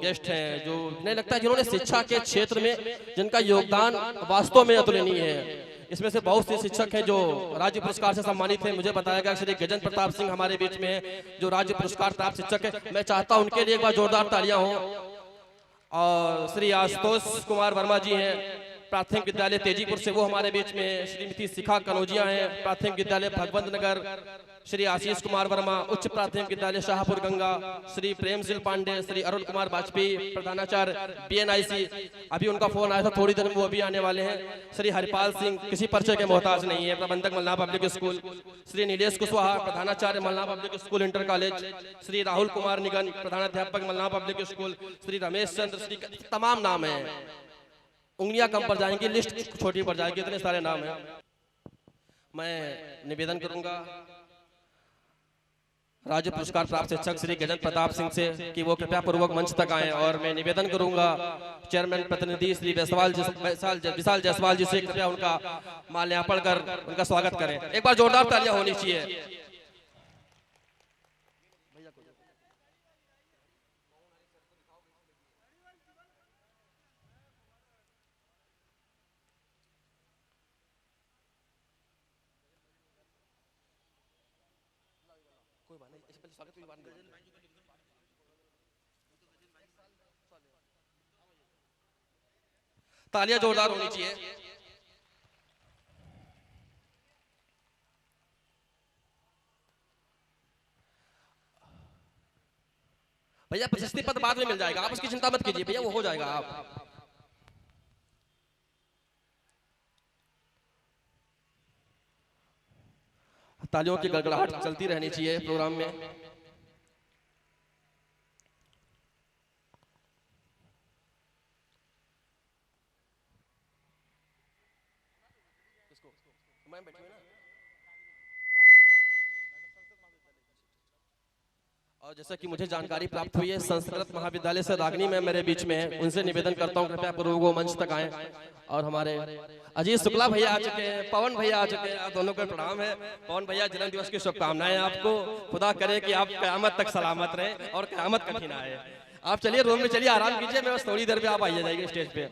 Guest हैं, जो नहीं लगता है जिन्होंने शिक्षा के क्षेत्र में जिनका योगदान वास्तव में अतुलनीय है। इसमें से बहुत से शिक्षक हैं जो राज्य पुरस्कार से सम्मानित हैं। मुझे बताया गया श्री गजेंद्र प्रताप सिंह हमारे बीच में हैं, जो राज्य पुरस्कार प्राप्त शिक्षक है। मैं चाहता हूं उनके लिए एक बार जोरदार तालियां हों। और श्री आशुतोष कुमार वर्मा जी हैं, प्राथमिक विद्यालय तेजीपुर से, वो हमारे बीच में हैं। श्रीमती शिखा कनौजिया हैं, प्राथमिक विद्यालय भगवंत नगर। श्री आशीष कुमार वर्मा, उच्च प्राथमिक विद्यालय शाहपुर गंगा। श्री प्रेमशील पांडे, श्री अरुण कुमार वाजपेयी, प्रधानाचार्य BNIC। अभी उनका फोन आया था, थोड़ी देर में वो अभी आने वाले हैं। श्री हरिपाल सिंह, किसी परिचय के मोहताज नहीं है, प्रबंधक मल्ला पब्लिक स्कूल। श्री नीलेश कुशवाहा, प्रधानाचार्य Malla public school inter college. Shri Rahul Kumar Nigan, प्रधानाध्यापक मल्ला पब्लिक स्कूल। श्री रमेश चंद्र, श्री तमाम नाम है, उंगलियां कम पड़ जाएंगी, लिस्ट छोटी पड़ जाएगी, इतने सारे नाम हैं। मैं निवेदन करूंगा राज्य पुरस्कार प्राप्त शिक्षक श्री गजेंद्र प्रताप सिंह से कि वो कृपया पूर्वक मंच तक आएं। और मैं निवेदन करूंगा चेयरमैन प्रतिनिधि श्री विशाल जायसवाल जी से कृपया उनका माल्यार्पण कर उनका स्वागत करें। एक बार जोरदार तालियां होनी चाहिए। तालियां जोरदार होनी चाहिए। भैया प्रशस्ति पत्र बाद में मिल जाएगा, आप उसकी चिंता मत कीजिए भैया, वो हो जाएगा। आप तालियों की गड़गड़ाहट चलती रहनी चाहिए प्रोग्राम में। और जैसा कि मुझे जानकारी प्राप्त हुई है, संस्कृत महाविद्यालय से रागनी में मेरे बीच में है, उनसे निवेदन करता हूं कृपया पूर्व वो मंच तक आए। और हमारे अजीत शुक्ला भैया आ चुके हैं, पवन भैया आ चुके हैं, आप दोनों को प्रणाम है। पवन भैया जन्म दिवस की शुभकामनाएं आपको, खुदा करे कि आप कयामत तक सलामत रहें और कयामत कठिन आए। आप चलिए रूम में चलिए, आराम कीजिए, मैं बस थोड़ी देर में आप आइए जाइए स्टेज पे।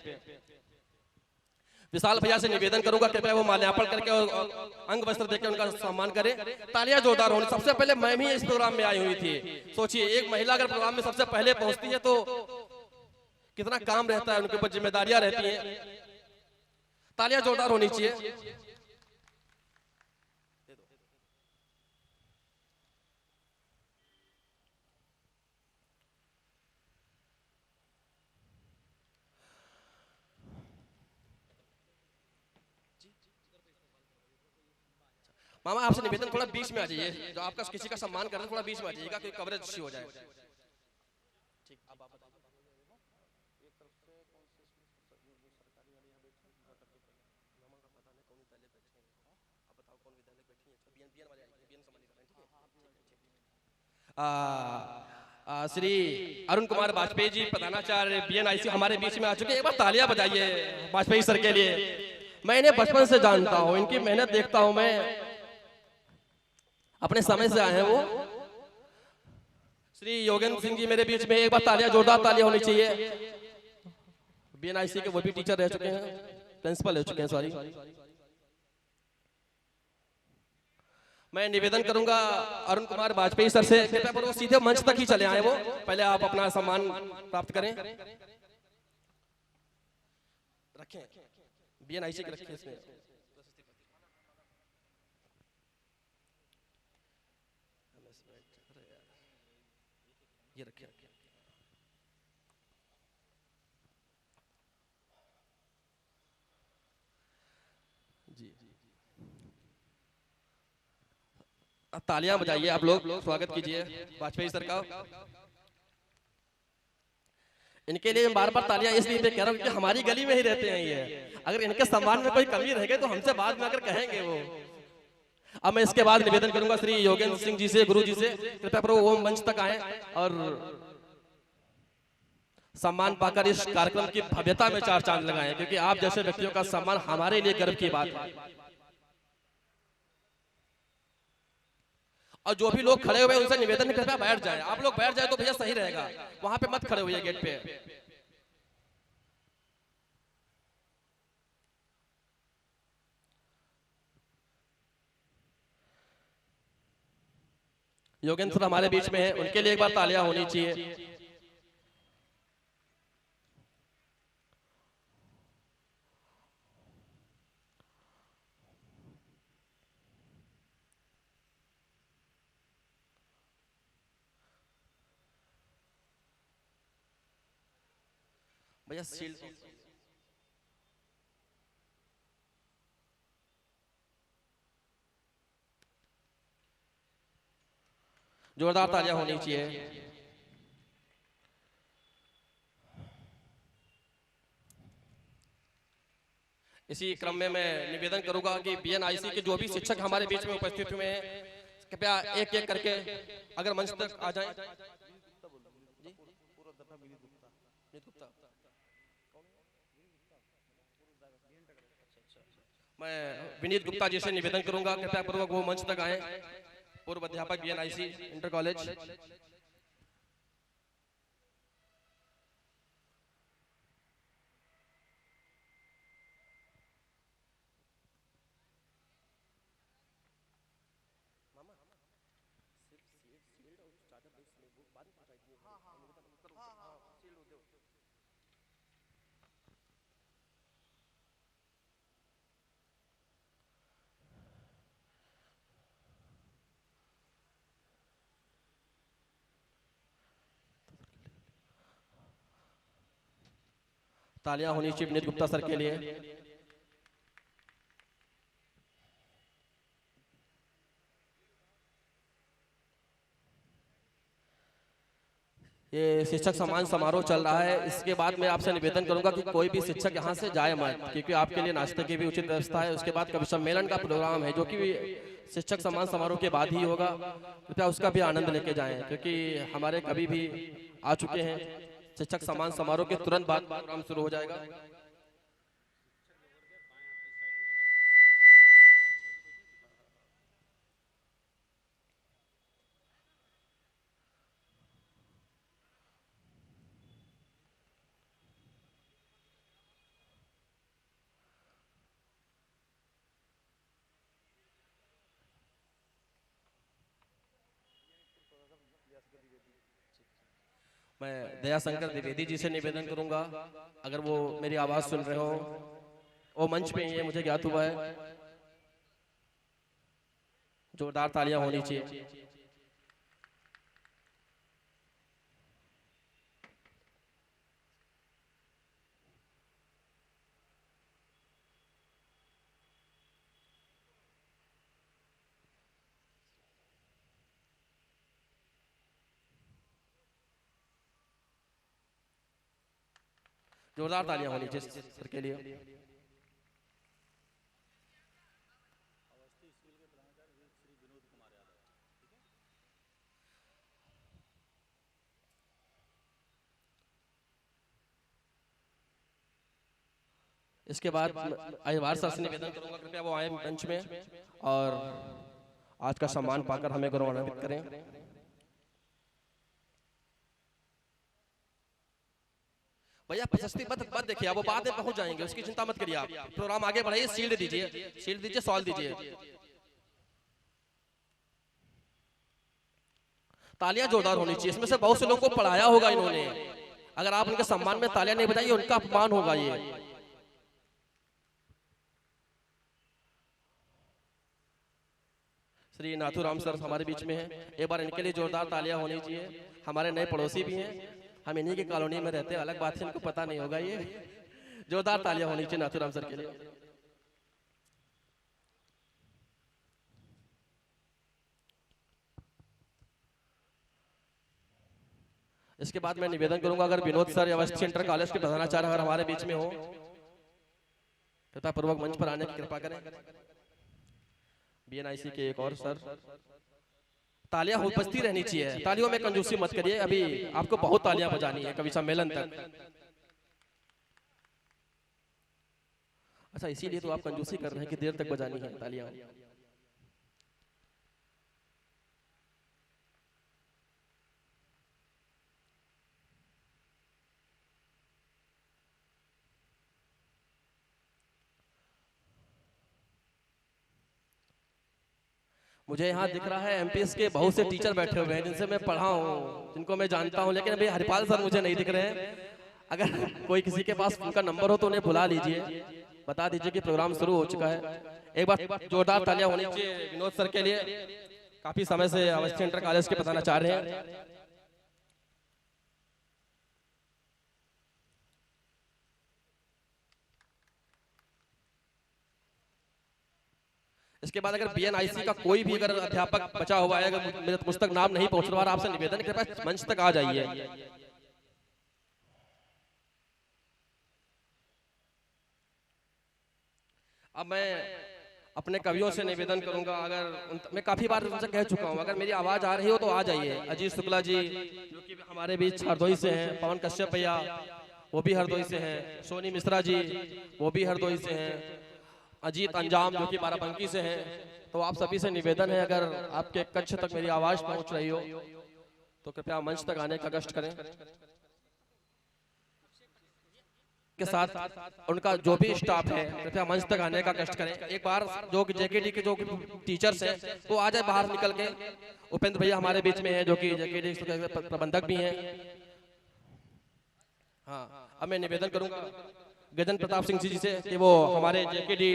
विशाल भैया से निवेदन करूंगा कृपया वो माल्यार्पण करके और अंग वस्त्र देकर उनका सम्मान करें। तालियां जोरदार होनी। सबसे पहले मैं भी इस प्रोग्राम में आई हुई थी। सोचिए एक महिला अगर प्रोग्राम में सबसे पहले पहुंचती है तो कितना काम रहता है, उनके ऊपर जिम्मेदारियां रहती हैं। तालियां जोरदार होनी चाहिए। मामा आपसे निवेदन थोड़ा बीच में आ जाइए, जो आपका किसी का सम्मान कर रहे हैं थोड़ा बीच में आ जाइएगा, कोई कवरेज अच्छी हो जाए। ठीक, अब आप श्री अरुण कुमार वाजपेयी जी, प्रधानाचार्य BNIC हमारे बीच में आ चुके हैं। एक बार तालियां बजाइए वाजपेयी सर के लिए। मैं इन्हें बचपन से जानता हूं, इनकी मेहनत देखता हूं, मैं अपने समय से आए हैं वो। श्री योगेंद्र सिंह जी मेरे बीच में, एक बार तालियां जोरदार तालियां होनी चाहिए। BNIC के वो भी टीचर रह चुके हैं, प्रिंसिपल रह चुके हैं, सॉरी। मैं निवेदन करूंगा अरुण कुमार वाजपेयी सर से कृपया वो सीधे मंच तक ही चले आए। वो पहले आप अपना सम्मान प्राप्त करें, रखें BNIC के रखें इसमें। ये रखें। जी तालियां बजाइए आप लोग, स्वागत कीजिए वाजपेयी सर का। इनके लिए बार बार तालियां इसलिए कह रहा हूं कि हमारी गली में ही रहते हैं ये। अगर इनके सम्मान में कोई कमी रह गई तो हमसे बाद में अगर कहेंगे वो। अब मैं इसके बाद निवेदन करूंगा श्री योगेंद्र सिंह जी से, गुरु जी से, कृपया प्रभु वो मंच तक आए और सम्मान पाकर इस कार्यक्रम की भव्यता में चार चांद लगाएं, क्योंकि आप जैसे व्यक्तियों का सम्मान हमारे लिए गर्व की बात है। और जो भी लोग खड़े हुए हैं उनसे निवेदन है कृपया बैठ जाएं। आप लोग बैठ जाए तो भैया सही रहेगा, वहां पे मत खड़े हुए गेट पे। योगेंद्र सर हमारे बीच में है, उनके लिए एक बार तालियां होनी चाहिए। भैया शील्ड जोरदार तालियां होनी चाहिए। इसी क्रम में मैं निवेदन करूंगा कि बीएनआईसी के जो भी शिक्षक हमारे बीच में उपस्थित हुए हैं कृपया एक एक करके अगर मंच तक आ जाएं। मैं विनीत गुप्ता जी से निवेदन करूंगा कृपया पूर्वक वो मंच तक आए, पूर्व अध्यापक बीएनआईसी इंटर कॉलेज। तालियां होनी चाहिए विनीत गुप्ता सर के लिए। ये शिक्षक सम्मान समारोह चल रहा है, इसके बाद मैं आपसे निवेदन करूंगा कि कोई भी शिक्षक यहाँ से जाए मत, क्योंकि आपके लिए नाश्ते की भी उचित व्यवस्था है। उसके बाद कवि सम्मेलन का प्रोग्राम है जो कि शिक्षक सम्मान समारोह के बाद ही होगा, कृपया उसका भी आनंद लेके जाएं, क्योंकि हमारे कवि भी आ चुके हैं। शिक्षक सम्मान समारोह के तुरंत बाद प्रोग्राम शुरू हो जाएगा। मैं दयाशंकर द्विवेदी जी से निवेदन करूंगा, अगर वो मेरी आवाज सुन रहे हो, वो मंच पे ही है मुझे ज्ञात हुआ है। जोरदार तालियां होनी चाहिए। जोरदार तालियां होनी चाहिए सर के लिए। इसके बाद अहिवार सर से निवेदन करूंगा कृपया वो आए मंच में और आज का सम्मान पाकर हमें गौरवान्वित करें। भैया प्रशस्ति मत देखिए, वो बाद में पहुंच जाएंगे, उसकी चिंता मत करिए आप। प्रोग्राम आगे बढ़ाइए, शील्ड दीजिए, शील्ड दीजिए, सॉल दीजिए। तालियां जोरदार होनी चाहिए। इसमें से बहुत से लोगों को पढ़ाया होगा इन्होंने, अगर आप उनके सम्मान में तालियां नहीं बजाइए उनका अपमान होगा। ये श्री नाथुराम सर हमारे बीच में हैं, एक बार इनके लिए जोरदार तालियां होनी चाहिए। हमारे नए पड़ोसी भी हैं, हम इन्हीं की कॉलोनी में रहते हैं, अलग बात है इनको पता नहीं होगा। ये जोरदार तालियां होनी चाहिए नाथुराम सर के लिए। इसके बाद मैं निवेदन करूंगा अगर Vinod sir Awasthi inter college के प्रधानाचार्य अगर हमारे बीच में हो, कृपया पूर्वक मंच पर आने की कृपा करें। बीएनआईसी के एक और सर, तालियां उपस्थित रहनी चाहिए, तालियों में कंजूसी मत करिए। अभी आपको बहुत तालियां बजानी है कवि सम्मेलन तक। अच्छा, इसीलिए तो आप कंजूसी कर रहे हैं कि देर तक बजानी है तालियां। मुझे यहाँ दिख रहा है एमपीएस के बहुत से टीचर बैठे हुए हैं जिनसे मैं पढ़ा हूँ, जिनको मैं जानता हूँ, लेकिन अभी हरिपाल सर मुझे नहीं दिख रहे हैं। अगर कोई किसी के पास उनका नंबर हो तो उन्हें बुला लीजिए, बता दीजिए कि प्रोग्राम शुरू हो चुका है। एक बार जोरदार तालियां होनी चाहिए विनोद सर के लिए, काफी समय से अवस्थी इंटर कॉलेज के प्रधानाचार्य हैं। इसके बाद अगर बीएनआईसी का कोई भी अगर अध्यापक बचा हुआ है, अगर मेरे मुझ तक नाम नहीं पहुंच रहा, आपसे निवेदन है कृपया मंच तक आ जाइए। अब मैं अपने कवियों से निवेदन करूंगा, अगर मैं काफी बार उनसे कह चुका हूं, अगर मेरी आवाज आ रही हो तो आ जाइए। अजीत शुक्ला जी जो कि हमारे बीच हरदोई से हैं, पवन कश्यप भैया वो भी हरदोई से हैं, सोनी मिश्रा जी वो भी हरदोई से हैं, अजीत अंजाम जो कि बाराबंकी से हैं। तो आप सभी से निवेदन है, अगर आपके कक्ष तक मेरी आवाज पहुंच रही हो तो कृपया मंच तक आने का कष्ट करें। के साथ उनका जो भी स्टाफ है कृपया मंच तक आने का कष्ट करें। एक बार जो जेकेडी के जो टीचर्स हैं वो आ जाए बाहर निकल के। उपेंद्र भैया हमारे बीच में हैं जो कि जेकेडी के प्रबंधक भी हैं। हाँ, अब मैं निवेदन करूंगा गजन प्रताप सिंह जी से कि वो हमारे जेकेडी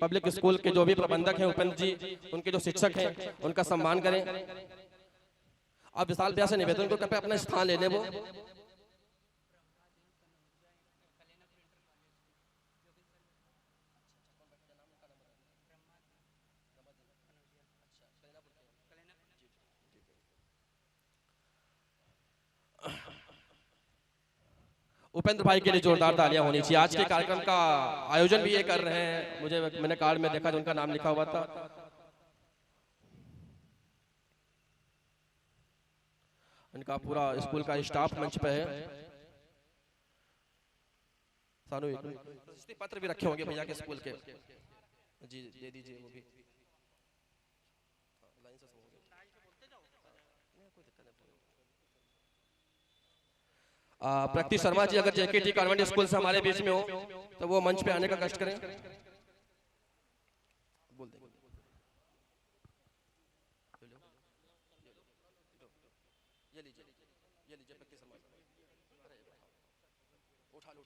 पब्लिक स्कूल के जो भी प्रबंधक हैं, उपेंद्र जी, उनके जो शिक्षक हैं उनका सम्मान करें। अब विशाल भैया से निवेदन को कृपया अपना स्थान लेने वो। उपेंद्र भाई के लिए जोरदार तालियां होनी चाहिए। आज के कार्यक्रम का आयोजन भी ये कर रहे हैं, मैंने कार्ड में देखा जो उनका नाम लिखा हुआ था। इनका पूरा स्कूल का स्टाफ मंच पे है। सानू एक पत्र भी रखे होंगे भैया के स्कूल के, जी दे दीजिए वो भी। प्रकृति शर्मा जी अगर जेकेटी कॉन्वेंट स्कूल से हमारे बीच में हो तो वो मंच पे आने का कष्ट करें। बोल देंगे। ये लीजिए प्रकृति शर्मा, उठा लो।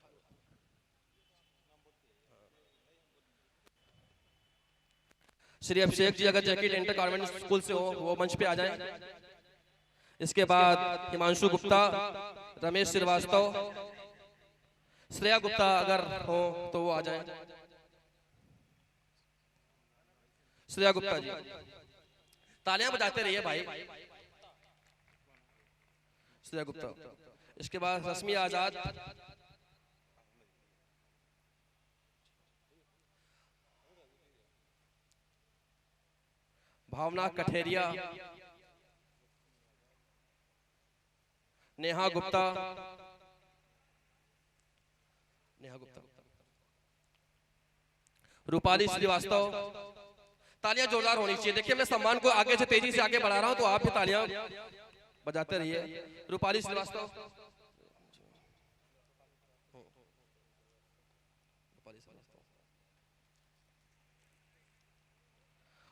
श्री अभिषेक जी अगर जेकेटी इंटर कॉन्वेंट स्कूल से हो वो मंच पे आ जाएं। इसके बाद हिमांशु गुप्ता, रमेश श्रीवास्तव, श्रेया गुप्ता अगर हो तो वो आ जाएं। श्रेया गुप्ता जी तालियां बजाते रहिए भाई। श्रेया गुप्ता। इसके बाद रश्मि आजाद, भावना कठेरिया, नेहा गुप्ता, रूपाली श्रीवास्तव। तालियां जोरदार होनी चाहिए। देखिए मैं सम्मान को आगे से तेजी से आगे बढ़ा रहा हूं तो आप भी तालियां बजाते रहिए। रूपाली श्रीवास्तव,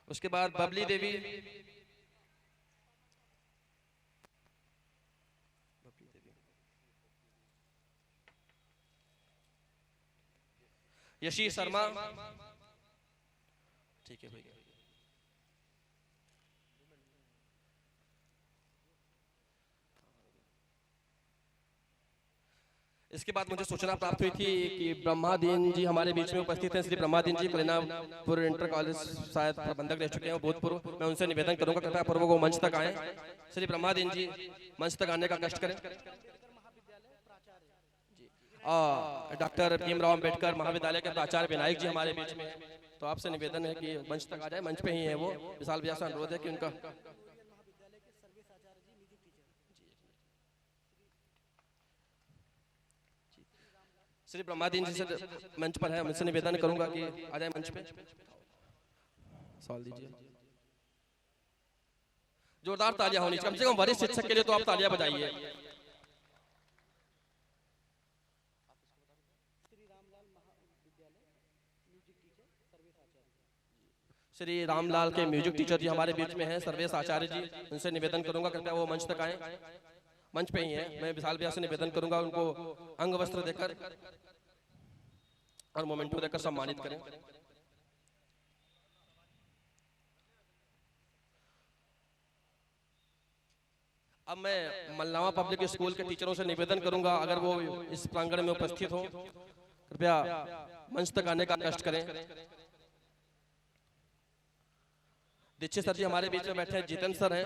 उसके बाद बबली देवी, यशी शर्मा, ठीक है भैया। इसके बाद मुझे सूचना प्राप्त हुई थी कि ब्रह्मादीन जी हमारे बीच में उपस्थित हैं। श्री ब्रह्मादीन जी कलिनापुर इंटर कॉलेज शायद प्रबंधक रह चुके हैं भूतपूर्व। मैं उनसे निवेदन करूंगा कृपया पूर्व को मंच तक आए। श्री ब्रह्मादीन जी मंच तक आने का कष्ट करें। डॉक्टर भीमराव अंबेडकर महाविद्यालय के प्राचार्य विनायक जी हमारे बीच में, तो आपसे निवेदन है कि मंच तक आ जाए। मंच पे ही है वो। विशाल भैया से अनुरोध है कि उनका श्री ब्रह्मादीन जी से मंच पर है, मुझसे निवेदन करूंगा कि आ जाए मंच पे। सवाल दीजिए। जोरदार तालियां होनी चाहिए, कम से कम वरिष्ठ शिक्षक के लिए तो आप तालियां बजाइए। श्री रामलाल के म्यूजिक टीचर जी हमारे बीच में हैं, सर्वेश आचार्य जी, उनसे निवेदन करूंगा कृपया वो मंच तक आए। मंच पे ही हैं। मैं विशाल भैया से निवेदन करूंगा उनको अंग वस्त्र देकर और मोमेंटो देकर सम्मानित करें। अब मैं मलनावा पब्लिक स्कूल के टीचरों से निवेदन करूंगा अगर वो इस प्रांगण में उपस्थित हो कृपया मंच तक आने का कष्ट करें। दीक्षित सर जी हमारे बीच में बैठे हैं, जितेंद्र सर हैं।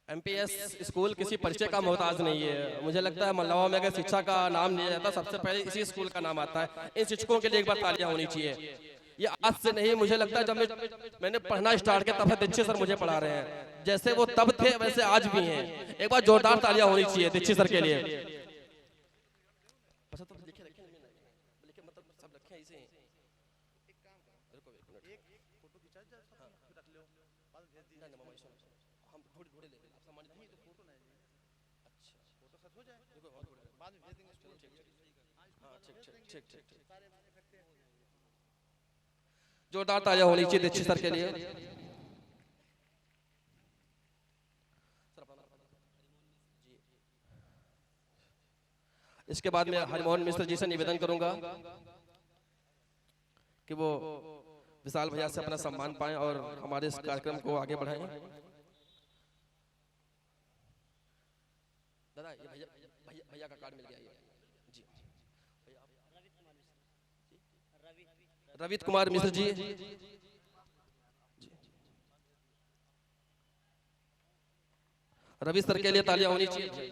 एमपीएस स्कूल किसी परिचय का मोहताज नहीं है। मुझे लगता है मलनावा में अगर शिक्षा का नाम लिया जाता सबसे पहले इसी स्कूल का नाम आता है। इन शिक्षकों के लिए एक बार तालियां होनी चाहिए। ये आज से नहीं, मुझे लगता है जब मैंने पढ़ना स्टार्ट किया तब से दीक्षित सर मुझे पढ़ा रहे हैं। जैसे वो तब थे वैसे आज भी हैं। एक बार जोरदार तालियां होनी चाहिए दीक्षित सर के लिए। जोरदार तालियां होनी चाहिए दीक्षित सर के लिए। इसके बाद मैं हरिमोहन मिश्र जी से निवेदन करूंगा कि वो विशाल भैया से अपना सम्मान पाएं और हमारे इस कार्यक्रम को आगे बढ़ाएं। दादा ये भैया का कार्ड मिल गया जी। रवित कुमार मिश्र जी, रवि सर के लिए तालियां होनी चाहिए।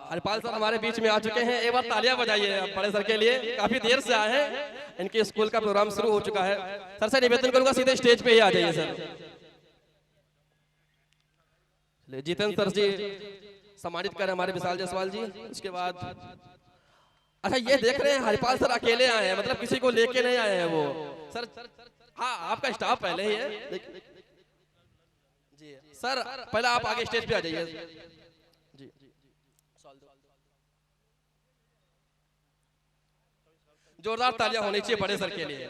हरिपाल सर हमारे बीच में आ चुके हैं, एक बार तालियां बजाइए बड़े सर के लिए, काफी देर से आए हैं। इनके स्कूल का प्रोग्राम शुरू हो चुका है। सर से निवेदन करूंगा सीधे स्टेज पे ही आ जाइए सर। जितेंद्र सर जी सम्मानित करें हमारे विशाल जायसवाल जी। उसके बाद अच्छा ये देख रहे हैं हरिपाल सर अकेले आए हैं, मतलब किसी को लेके नहीं आए हैं वो सर। हाँ आपका स्टाफ पहले ही है जी। सर पहले आप आगे स्टेज पे आ जाइए जी। जोरदार तालियां होनी चाहिए बड़े सर के लिए।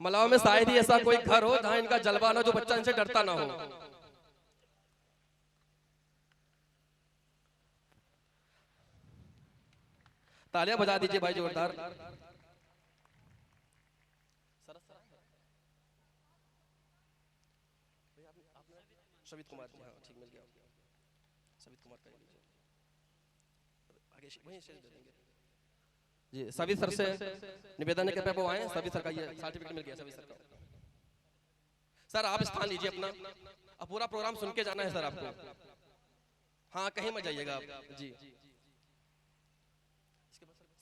मलावा में शायद ही ऐसा कोई घर हो जहां इनका जलवा ना, जो बच्चा इनसे डरता ना हो। तालियां बजा दीजिए भाई जोरदार। सवित कुमार जी, हाँ ठीक मिल गया। सवित कुमार का आगे वहीं से दे देंगे जी। सवित सर से निवेदन है कृपया वो आए। सवित सर का ये सर्टिफिकेट मिल गया सवित सर का। सर आप स्थान लीजिए अपना, अब पूरा प्रोग्राम सुन के जाना है सर आपको। हाँ कहीं मत जाइएगा आप जी।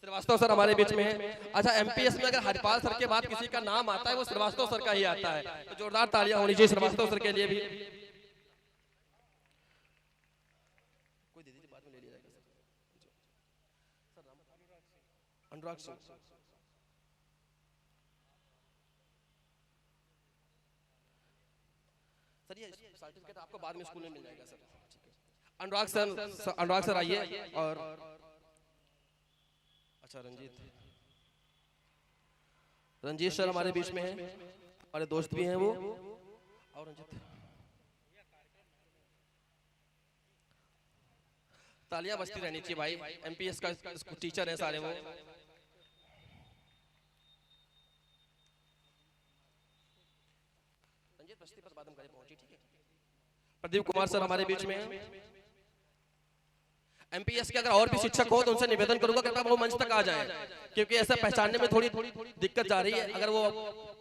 श्रीवास्तव सर हमारे बीच में है। अच्छा एमपीएस में अगर हरिपाल सर के बाद किसी का नाम आता है वो श्रीवास्तव सर का ही आता है, तो जोरदार तालियां होनी चाहिए श्रीवास्तव सर के लिए भी। कोई दे दीजिए बाद में ले लिया जाएगा सर। अनुराग सिंह सर, ये सर्टिफिकेट आपको बाद में स्कूल में मिल जाएगा सर। अनुराग सर आइए। और अच्छा रंजीत सर हमारे बीच में हैं, हमारे दोस्त भी हैं वो। और रंजीत तालियां बजती रहनी चाहिए भाई, एमपीएस का टीचर है सारे वो। रंजीत बस्ती पर बाद में पहुंची, ठीक है। प्रदीप कुमार सर हमारे बीच में हैं। एमपीएस के अगर और भी शिक्षक हो तो उनसे निवेदन करूंगा कि वो मंच तक आ जाएं, क्योंकि ऐसा पहचानने में थोड़ी दिक्कत जा रही है। अगर वो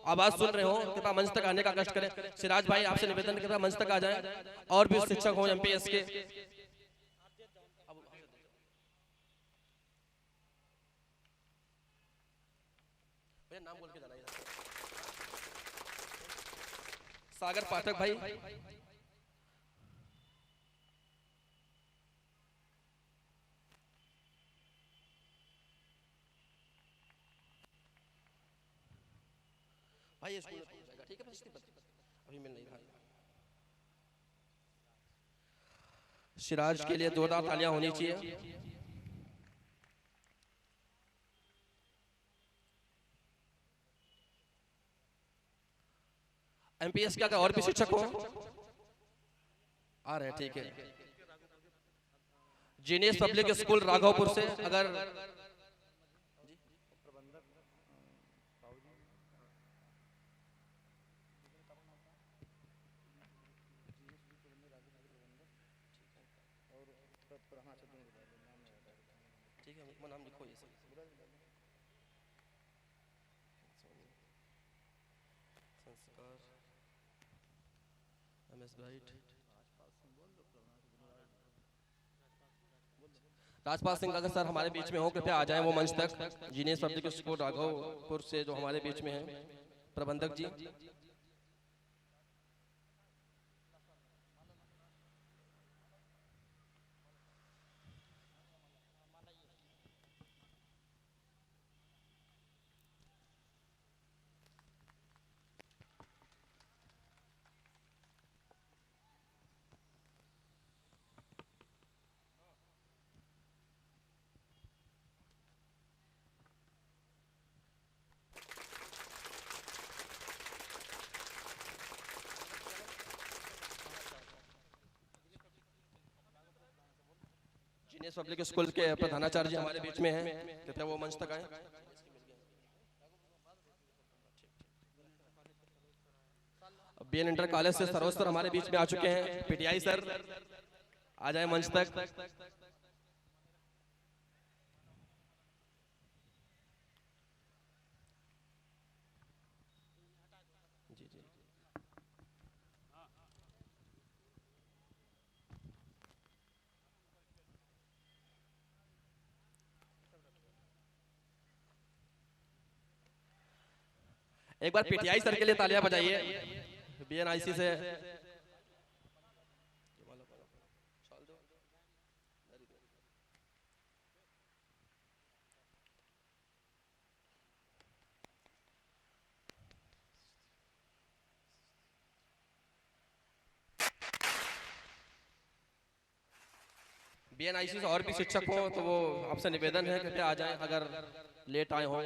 आवाज सुन रहे हो कृपया मंच तक आने का कष्ट करें। सिराज भाई आपसे निवेदन कृपया मंच तक आ जाएं, और भी शिक्षक हो एमपीएस के। नाम बोल के जाना सागर पाठक भाई, भाई स्कूल में पहुंच जाएगा, ठीक है, अभी मिल नहीं रहा। सिराज के लिए जोरदार तालियां होनी चाहिए। एमपीएस क्या और भी शिक्षक हो आ रहे हैं, ठीक है। जीनियस पब्लिक स्कूल राघवपुर से अगर ठीक है, नाम लिखो ये सब। संस्कार एमएस ब्राइट, राजपाल सिंह अगर सर हमारे बीच में हो, कृपया आ जाएं वो मंच तक। जीनियस पब्लिक स्कूल राघवपुर से जो हमारे बीच में है प्रबंधक जी। जीनियस पब्लिक स्कूल के प्रधानाचार्य जी हमारे बीच में हैं, कृपया वो मंच तक आए। बीएन इंटर कॉलेज से सरोज सर हमारे बीच में आ चुके हैं। पीटीआई सर आ जाए मंच तक। जी जी, एक बार पीटीआई सर के लिए तालियां बजाइए। बीएनआईसी से बीएनआईसी से और भी शिक्षक हो तो वो आपसे निवेदन है कि आ जाएं अगर लेट आए हों।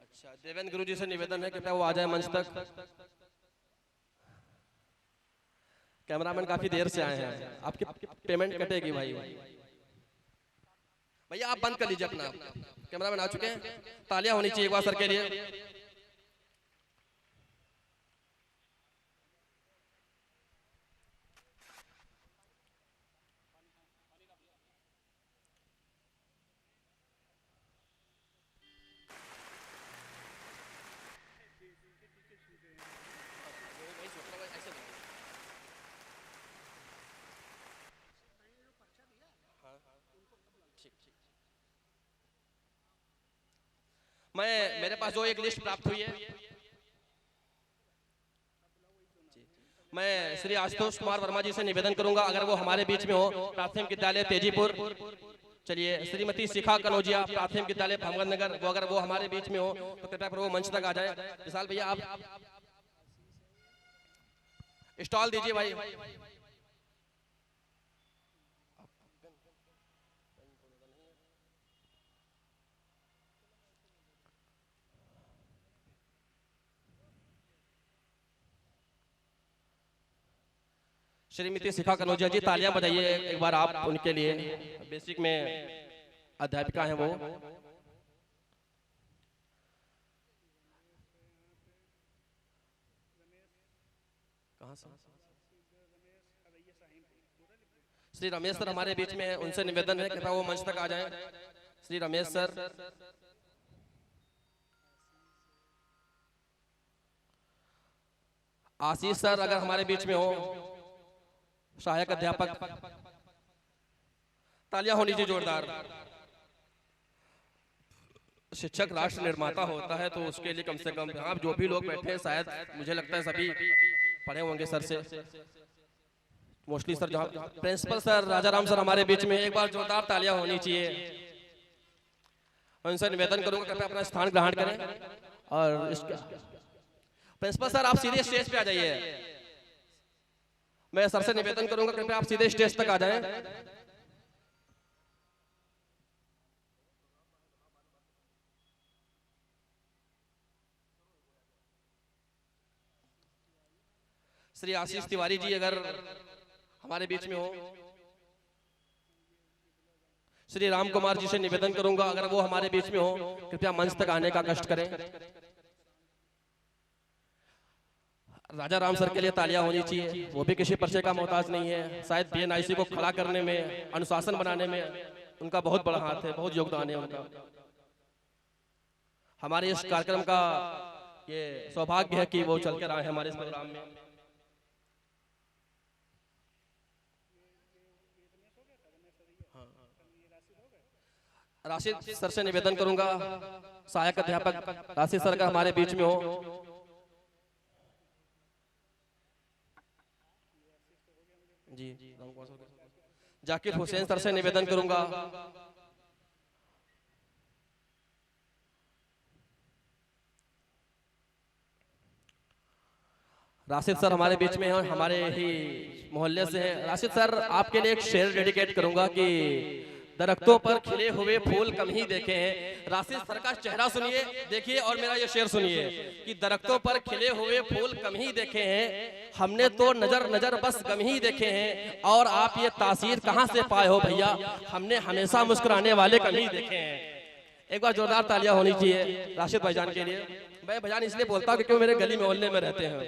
अच्छा, देवेंद्र गुरु जी से निवेदन है कि वो आ जाए मंच तक। कैमरामैन काफी देर से आए हैं, आपकी पेमेंट कटेगी भाई। भैया आप बंद कर लीजिए अपना, कैमरामैन आ चुके हैं। तालियां होनी चाहिए एक बार सर के लिए। मेरे पास जो एक लिस्ट प्राप्त हुई है, मैं श्री आशुतोष कुमार वर्मा जी से निवेदन करूंगा अगर वो हमारे बीच में हो। प्राथमिक विद्यालय तेजीपुर, चलिए श्रीमती शिखा कनौजिया प्राथमिक विद्यालय भामगढ़, वो अगर वो हमारे बीच में हो तो कृपया वो मंच तक आ जाए। विशाल भैया आप स्टॉल दीजिए भाई। श्रीमती शिखा कनौजिया जी तालियां बजाइए एक बार आप उनके लिए। बेसिक में अध्यापिका हैं वो। कहाँ से? श्री रमेश सर हमारे बीच में है, उनसे निवेदन है कृपया वो मंच तक आ जाएं। श्री रमेश सर, आशीष सर अगर हमारे बीच में हो, सहायक अध्यापक। तालियां होनी चाहिए जोरदार। शिक्षक राष्ट्र निर्माता होता है, तो उसके लिए कम से कम आप जो भी लोग बैठे हैं शायद मुझे लगता है सभी पढ़े होंगे सर से मोस्टली। सर जहाँ प्रिंसिपल सर राजाराम सर हमारे बीच में, एक बार जोरदार तालियां होनी चाहिए। उनसे निवेदन करूंगा कृपया अपना स्थान ग्रहण करें। और इसका प्रिंसिपल सर आप सीधे स्टेज पे आ जाइए। मैं सर से निवेदन करूंगा कृपया आप सीधे स्टेज तक आ जाएं। श्री आशीष तिवारी जी अगर हमारे बीच में हो। श्री राम कुमार जी से निवेदन करूंगा अगर वो हमारे बीच में हो कृपया मंच तक आने का कष्ट करें। राजा राम सर के लिए तालियां होनी चाहिए, वो भी किसी परिचय का मोहताज नहीं है। शायद बीएनआईसी को खड़ा करने में, अनुशासन बनाने में उनका बहुत बड़ा हाथ है, बहुत योगदान है उनका। हमारे इस कार्यक्रम का ये सौभाग्य है कि वो चल कर आए हमारे इस प्रोग्राम में। राशिद सर से निवेदन करूंगा, सहायक अध्यापक राशिद सर का हमारे बीच में हो। जी जाकिर हुसैन सर से निवेदन करूंगा। राशिद सर हमारे बीच में हैं, हमारे ही मोहल्ले से हैं। राशिद सर आपके लिए एक शेर डेडिकेट करूंगा कि दरख्तों पर खिले हुए फूल कम ही देखे हैं। राशिद सर का चेहरा सुनिए, देखिए और मेरा ये शेर सुनिए कि दरख्तों पर खिले हुए फूल कम ही देखे हैं, हमने तो नजर नजर बस गम ही देखे हैं। और आप ये तासीर कहां से पाए हो भैया, हमने हमेशा मुस्कुराने वाले कम ही देखे हैं। एक बार जोरदार तालियां होनी चाहिए राशिद भाईजान के लिए। मैं भाईजान इसलिए बोलता हूं क्योंकि मेरे गली मोहल्ले में रहते हैं।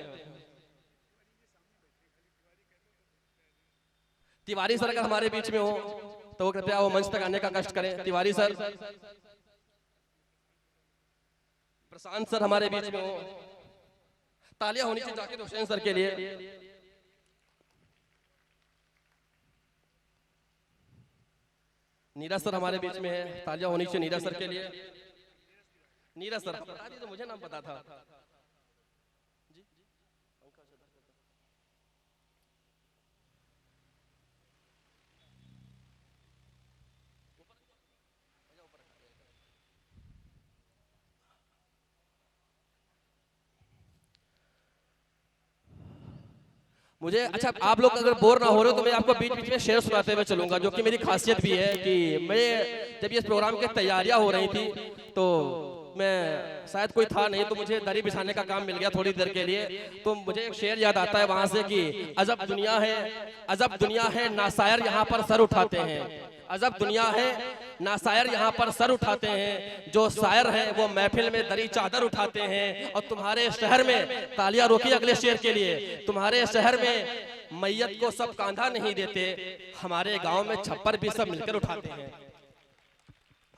तिवारी सर अगर हमारे बीच में हो तो कृपया वो मंच तक आने का कष्ट करें। तिवारी सर, प्रशांत सर हमारे बीच में हो, तालियां होनी चाहिए जाकिर हुसैन सर के लिए। नीरज सर हमारे बीच में है, तालियां होनी चाहिए नीरज सर के लिए। नीरज सर बता दीजिए, मुझे नाम पता था। मुझे अच्छा, आप लोग अगर बोर ना हो रहे हो तो मैं आपको बीच बीच में शेर सुनाते हुए चलूंगा, जो कि मेरी खासियत भी है कि मैं जब ये प्रोग्राम की तैयारियां हो रही थी तो मैं शायद कोई था नहीं तो मुझे दरी बिछाने का काम मिल गया थोड़ी देर के लिए। तो मुझे एक शेर याद आता है वहां से कि अजब दुनिया है, अजब दुनिया है, ना शायर यहाँ पर सर उठाते हैं। अजब दुनिया है, ना शायर यहाँ पर सर उठाते हैं, जो शायर हैं वो महफिल में दरी चादर उठाते हैं। और तुम्हारे शहर में, तालियां रोकी अगले शेर के लिए, तुम्हारे शहर में मैयत को सब कांधा नहीं देते, हमारे गांव में छप्पर भी सब मिलकर उठाते हैं।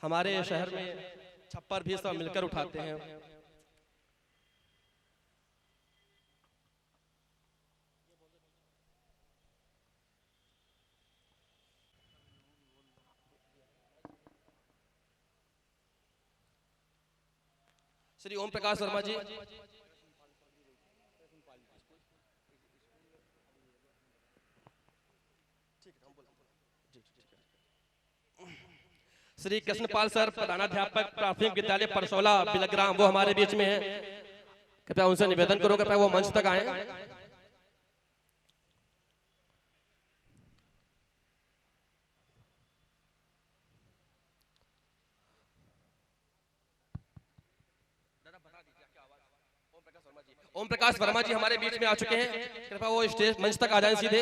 हमारे शहर में छप्पर भी सब मिलकर उठाते हैं। श्री ओम प्रकाश वर्मा जी, श्री कृष्णपाल सर प्रधानाध्यापक प्राथमिक विद्यालय परसौला बिलग्राम, वो हमारे बीच में हैं। कृपया उनसे निवेदन करो कृपया वो मंच तक आए। ओम प्रकाश वर्मा जी हमारे बीच में आ चुके हैं, कृपया वो स्टेज मंच तक आ जाएं सीधे।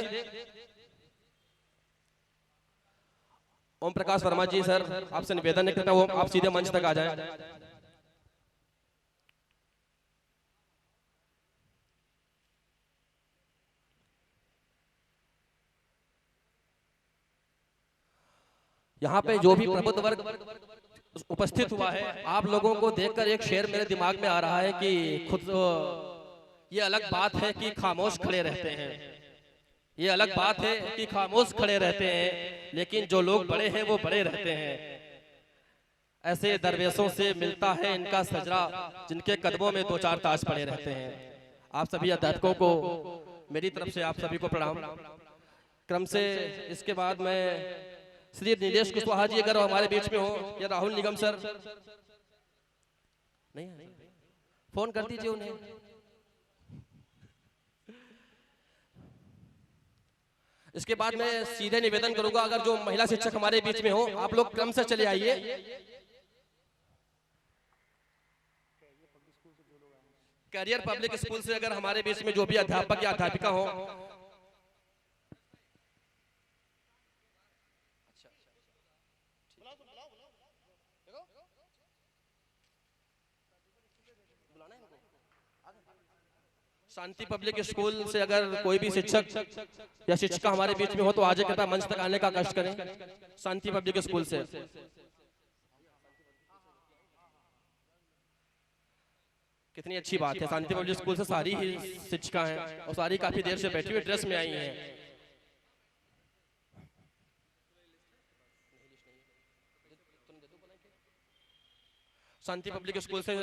ओम प्रकाश वर्मा जी सर, आपसे निवेदन है कृपया वो आप सीधे मंच तक आ जाएं। यहाँ पे जो भी प्रबुद्ध वर्ग उपस्थित हुआ है, आप लोगों को देखकर एक शेर मेरे दिमाग में आ रहा है कि खुद ये अलग बात है कि खामोश खड़े रहते हैं, ये अलग बात है कि खामोश खड़े रहते हैं, लेकिन जो लोग बड़े हैं वो बड़े रहते हैं। ऐसे दरवेशों से मिलता है इनका सजरा, जिनके कदमों में दो चार ताज पड़े रहते हैं। आप सभी अध्यापकों को मेरी तरफ से आप सभी को प्रणाम। क्रम से इसके बाद मैं श्री नीलेश कुशवाहा जी अगर हमारे बीच में हो, या राहुल निगम सर, नहीं फोन कर दीजिए उन्हें। इसके बाद मैं सीधे निवेदन करूंगा, अगर जो महिला शिक्षक हमारे बीच में हो, आप लोग क्रम से चले आइए। कैरियर पब्लिक स्कूल से अगर हमारे बीच में जो भी अध्यापक या अध्यापिका हो, शांति पब्लिक स्कूल से अगर कोई भी शिक्षक या शिक्षिका हमारे बीच में हो तो आज कृपया मंच तक आने का कष्ट करें। शांति पब्लिक स्कूल से कितनी अच्छी बात है, शांति पब्लिक स्कूल से सारी ही शिक्षिका हैं और सारी काफी देर से बैठी हुई ड्रेस में आई हैं। शांति पब्लिक स्कूल से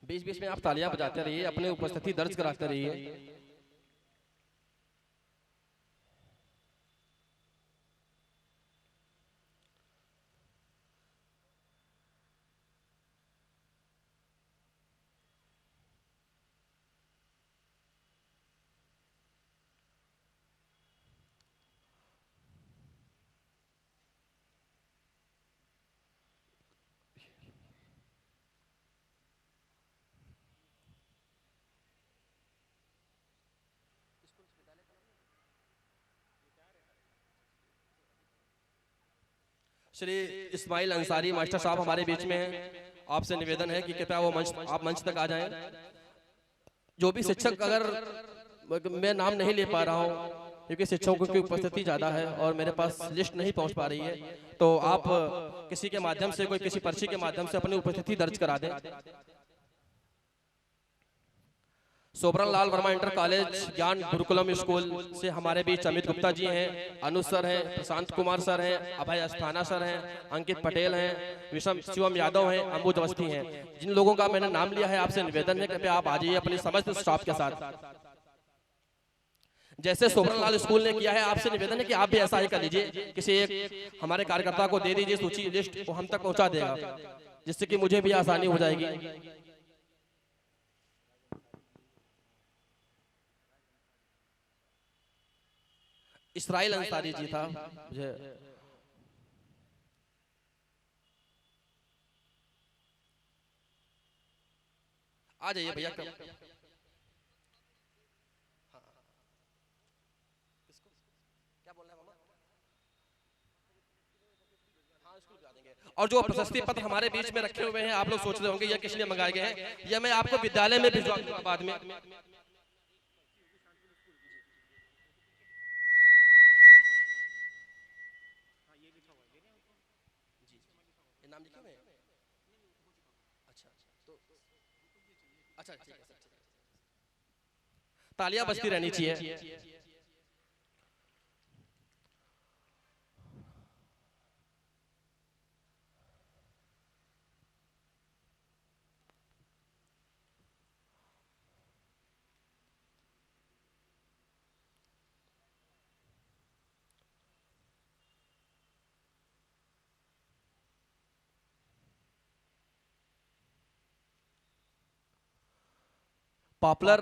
बीच बीच में आप तालियां बजाते रहिए, अपने उपस्थिति दर्ज कराते रहिए। श्री इस्माइल अंसारी मास्टर साहब हमारे बीच में हैं। आपसे निवेदन है कि कृपया वो आप मंच तक आ जाएं। जो भी शिक्षक, अगर मैं नाम नहीं ले पा रहा हूं क्योंकि शिक्षकों की उपस्थिति ज्यादा है और मेरे पास लिस्ट नहीं पहुंच पा रही है, तो आप किसी के माध्यम से, कोई किसी पर्ची के माध्यम से अपनी उपस्थिति दर्ज करा दें। सोबरन लाल वर्मा इंटर कॉलेज ज्ञान गुरुकुलम स्कूल से हमारे बीच अमित गुप्ता जी हैं, अनुज सर हैं, प्रशांत कुमार सर हैं, अभय अस्थाना सर हैं, अंकित पटेल हैं, विषम शिवम यादव हैं, अम्बुज अवस्थी हैं। जिन लोगों का मैंने नाम लिया है, आपसे निवेदन है कृपया आप आ जाइए अपनी समस्त स्टाफ के साथ। जैसे सोबरन लाल स्कूल ने किया है, आपसे निवेदन है कि आप भी ऐसा ही कर लीजिए। किसी एक हमारे कार्यकर्ता को दे दीजिए सूची, लिस्ट वो हम तक पहुंचा देगा, जिससे कि मुझे भी आसानी हो जाएगी। इस्राइल अंसारी जी था मुझे, आ जाइए भैया। हाँ, क्या बोल रहे हैं मामा? हाँ, स्कूल भिजवा देंगे। और जो प्रशस्ति पत्र हमारे बीच में रखे हुए हैं, आप लोग सोच रहे होंगे ये किसने मंगाए गए हैं, या मैं आपको विद्यालय में भिजवा दूंगा बाद में। नाम लिखे हुए हैं? अच्छा, तो अच्छा ठीक है सर, तालियां बजती रहनी चाहिए। पॉपुलर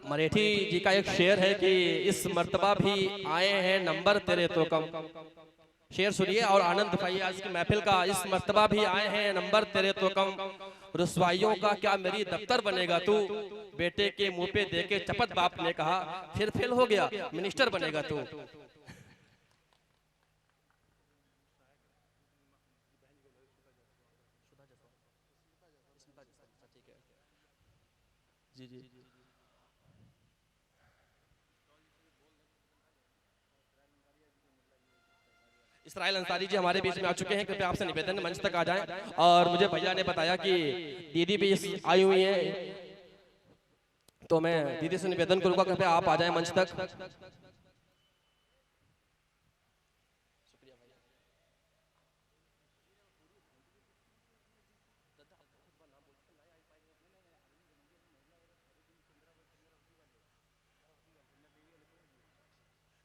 मराठी जी का एक शेर है कि इस मर्तबा भी आए हैं नंबर तेरे तो कम। शेर सुनिए और आनंद उठाइए आज की महफिल का। इस मर्तबा भी आए हैं नंबर तेरे तो कम, रुसवाइयों का क्या मेरी दफ्तर बनेगा तू। बेटे के मुंह पे देके चपत बाप ने कहा, फिर फेल हो गया मिनिस्टर बनेगा तू। जी जी। इसराइल अंसारी जी हमारे बीच में आ चुके हैं, कृपया आपसे निवेदन है मंच तक आ जाएं। और मुझे भैया ने बताया कि दीदी भी आई हुई हैं, तो मैं दीदी से निवेदन करूंगा कृपया आप आ जाएं मंच तक।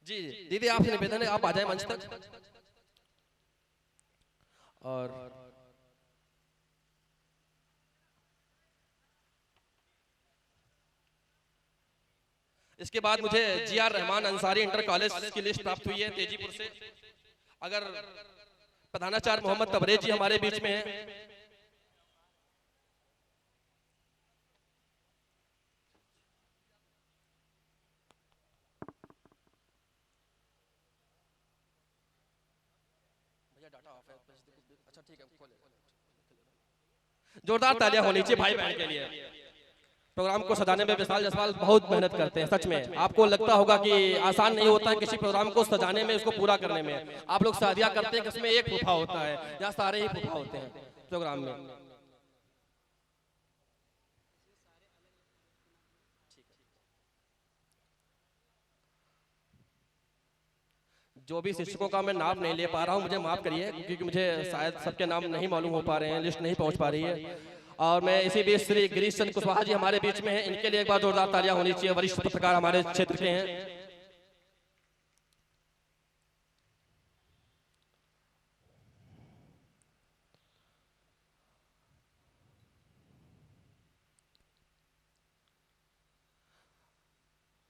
जी दीदी आपसे निवेदन है आप आ जाएं मंच तक। और इसके बाद मुझे G.R.. Rahman Ansari inter college की लिस्ट प्राप्त हुई है तेजीपुर से। अगर प्रधानाचार्य मोहम्मद तबरेज जी हमारे बीच में हैं। अच्छा ठीक है, जोरदार तालियां होनी चाहिए भाई बहन के लिए। प्रोग्राम को सजाने में विशाल जायसवाल बहुत मेहनत करते हैं, सच में आपको लगता होगा कि आसान नहीं होता है किसी प्रोग्राम को सजाने में, इसको पूरा करने में। आप लोग शादियां करते हैं कि उसमें एक फूफा होता है या सारे ही फूफा होते हैं प्रोग्राम में। जो भी शिक्षकों का मैं नाम नहीं ले पा रहा हूँ मुझे माफ करिए, क्योंकि मुझे शायद सबके नाम नहीं मालूम हो पा रहे हैं, लिस्ट नहीं पहुंच पा रही है। और मैं इसी बीच श्री गिरीश चंद्र कुशवाहा जी हमारे बीच में हैं, इनके लिए एक बार जोरदार तालियां होनी चाहिए, वरिष्ठ पत्रकार हमारे क्षेत्र के हैं।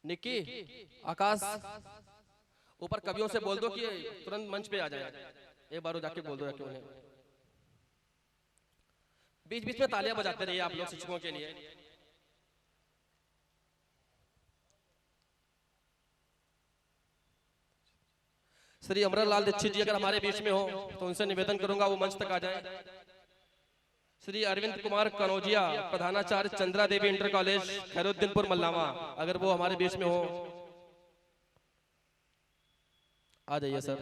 निक्की, आकाश, ऊपर कवियों से बोल दो कि तुरंत मंच पे आ जाए, एक बार जाके बोल दो उन्हें। बीच बीच में तालियां बजाते रहिए आप लोग शिक्षकों के लिए। श्री अमरलाल दीक्षित जी अगर हमारे बीच में हो तो उनसे निवेदन करूंगा वो मंच तक आ जाएं। श्री अरविंद कुमार कनौजिया प्रधानाचार्य चंद्रा देवी इंटर कॉलेज खैरुद्दीनपुर मल्लावा, अगर वो हमारे बीच में हो आ जाइए सर।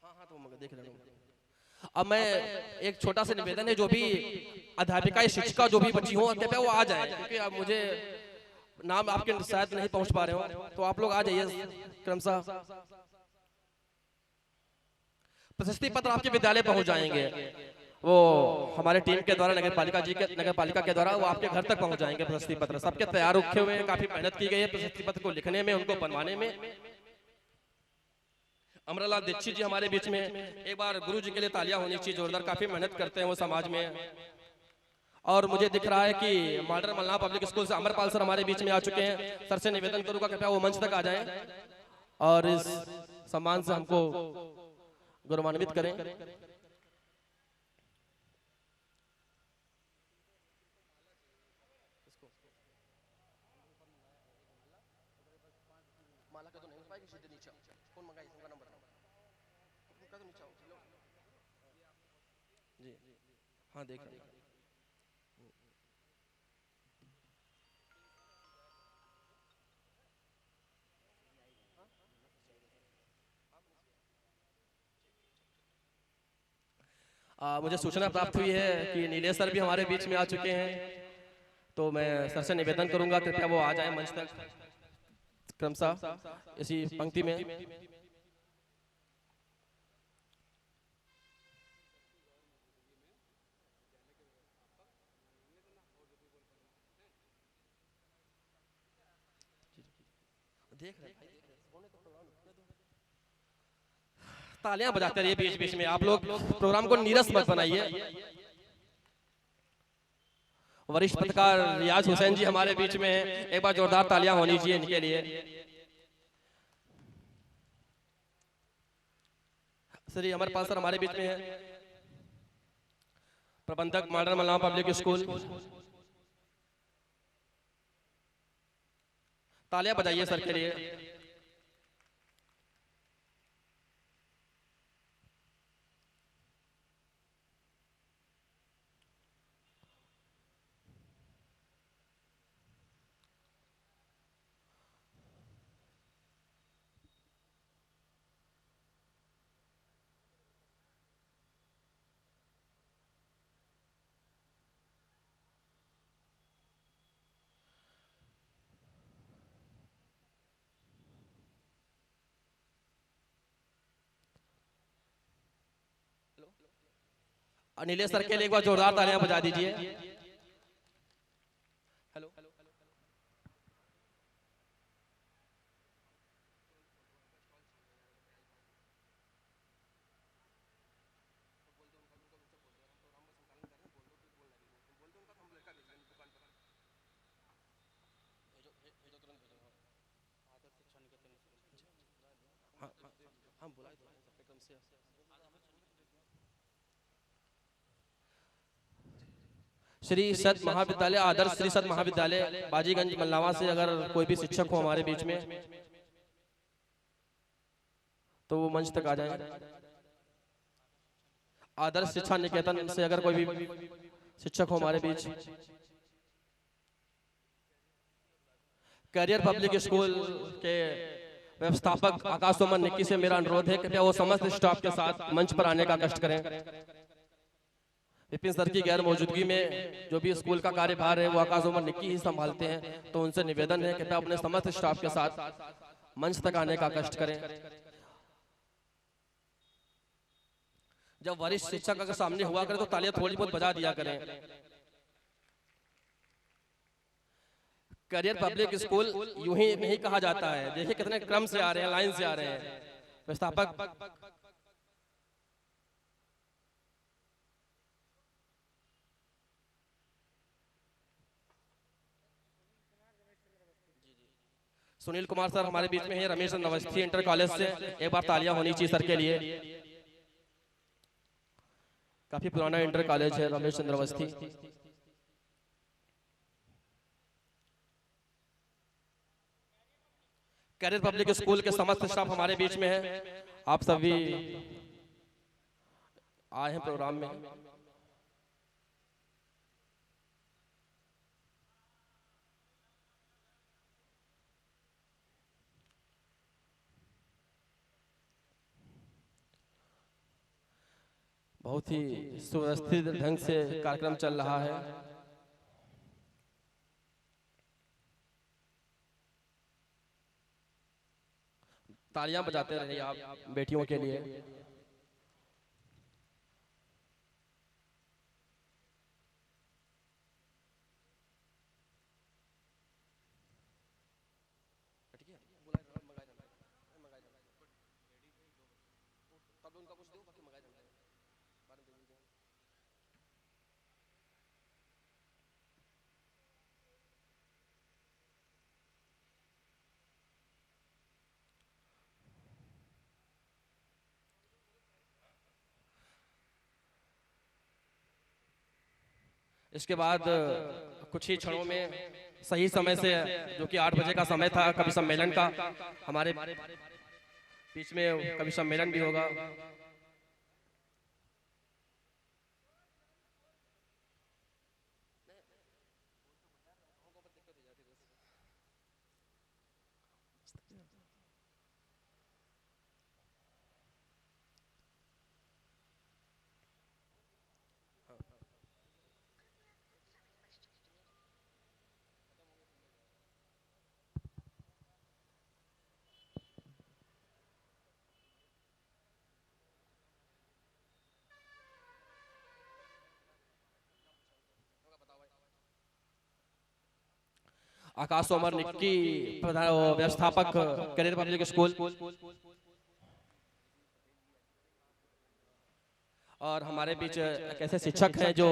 हाँ हाँ तो देख रहा हूँ। अब मैं एक छोटा सा निवेदन है, जो भी अध्यापिका शिक्षिका जो भी बची हो कृपया वो आ जाए, क्योंकि अब मुझे नाम आपके शायद नहीं पहुंच पा रहे हो, तो आप लोग आ जाइए क्रमशः। प्रशस्ति पत्र आपके विद्यालय पहुंच जाएंगे, वो हमारे टीम के द्वारा नगर पालिका के द्वारा वो आपके घर तक पहुंच जाएंगे। प्रशस्ति पत्र सबके तैयार रखे हुए हैं, काफी मेहनत की गई है प्रशस्ति पत्र को लिखने में, उनको बनवाने में। अमरलाल दीक्षित जी हमारे बीच में, एक बार गुरु जी के लिए तालियां होनी चाहिए जोरदार, काफी मेहनत करते हैं वो समाज में। और मुझे दिख रहा है कि मॉडर्न मल्लाह पब्लिक स्कूल से अमरपाल सर हमारे बीच में आ चुके हैं। सर से निवेदन करूंगा कृपया वो मंच तक आ जाएं और इस सम्मान से हमको गौरवान्वित करें। माला का तो नहीं हो पाएगी, सीधे नीचे कौन मंगाई उनका नंबर उनका तो नीचे जी। हाँ देख रहे हैं। मुझे सूचना प्राप्त हुई है कि नीलेश सर भी हमारे बीच में आ चुके हैं, तो मैं सर से निवेदन करूंगा कृपया वो आ जाए मंच तक क्रमशः इसी पंक्ति में। देख रहे हैं, तालियां बजाते रहिए बीच बीच में, आप लोग प्रोग्राम को नीरस मत बनाइए। वरिष्ठ पत्रकार रियाज हुसैन जी हमारे बीच में हैं, एक बार जोरदार तालियां होनी चाहिए इनके लिए। श्री अमर पाल सर हमारे बीच में है, प्रबंधक मॉडर्न मलनावा पब्लिक स्कूल। तालियां बजाइए सर के लिए। नीलेश सर के लिए एक बार जोरदार तालियां बजा दीजिए। हेलो, हम बुलाए क्रम से। श्री सत महाविद्यालय, आदर्श श्री सत महाविद्यालय बाजीगंज मलनावा से अगर कोई भी शिक्षक हो हमारे बीच में तो वो मंच तक आ जाए। आदर्श शिक्षा निकेतन से अगर कोई भी शिक्षक हो हमारे बीच। करियर पब्लिक स्कूल के व्यवस्थापक आकाश सुमन निक्की से मेरा अनुरोध है, कृपया वो समस्त स्टाफ के साथ मंच पर आने का कष्ट करें। विपिन सर की गैर मौजूदगी में जो भी स्कूल का कार्यभार है वो आकाश सुमन निक्की ही संभालते हैं, तो उनसे निवेदन है कृपया अपने समस्त स्टाफ के साथ मंच तक आने का कष्ट करें। जब वरिष्ठ शिक्षक अगर सामने हुआ करे तो तालियां थोड़ी बहुत बजा दिया करें। करियर पब्लिक स्कूल यूं ही नहीं कहा जाता है, देखिए कितने क्रम से आ रहे हैं, लाइन से आ रहे हैं। व्यवस्थापक सुनील कुमार सर हमारे बीच में है, रमेश चंद्र अवस्थी इंटर कॉलेज से, एक बार तालियां होनी चाहिए सर के लिए। काफी पुराना इंटर कॉलेज है Ramesh Chandra Awasthi. Career public school के समस्त स्टाफ हमारे बीच में है, आप सभी आए हैं प्रोग्राम में। बहुत ही सुव्यवस्थित ढंग से कार्यक्रम चल रहा है। तालियां बजाते रहिए आप बेटियों के लिए। इसके बाद कुछ ही क्षणों में सही समय से, जो कि 8 बजे का समय था कवि सम्मेलन का, हमारे बीच में कवि सम्मेलन भी होगा। आकाश उमर निक्की व्यवस्थापक करियर पब्लिक स्कूल, और हमारे बीच एक ऐसे शिक्षक हैं जो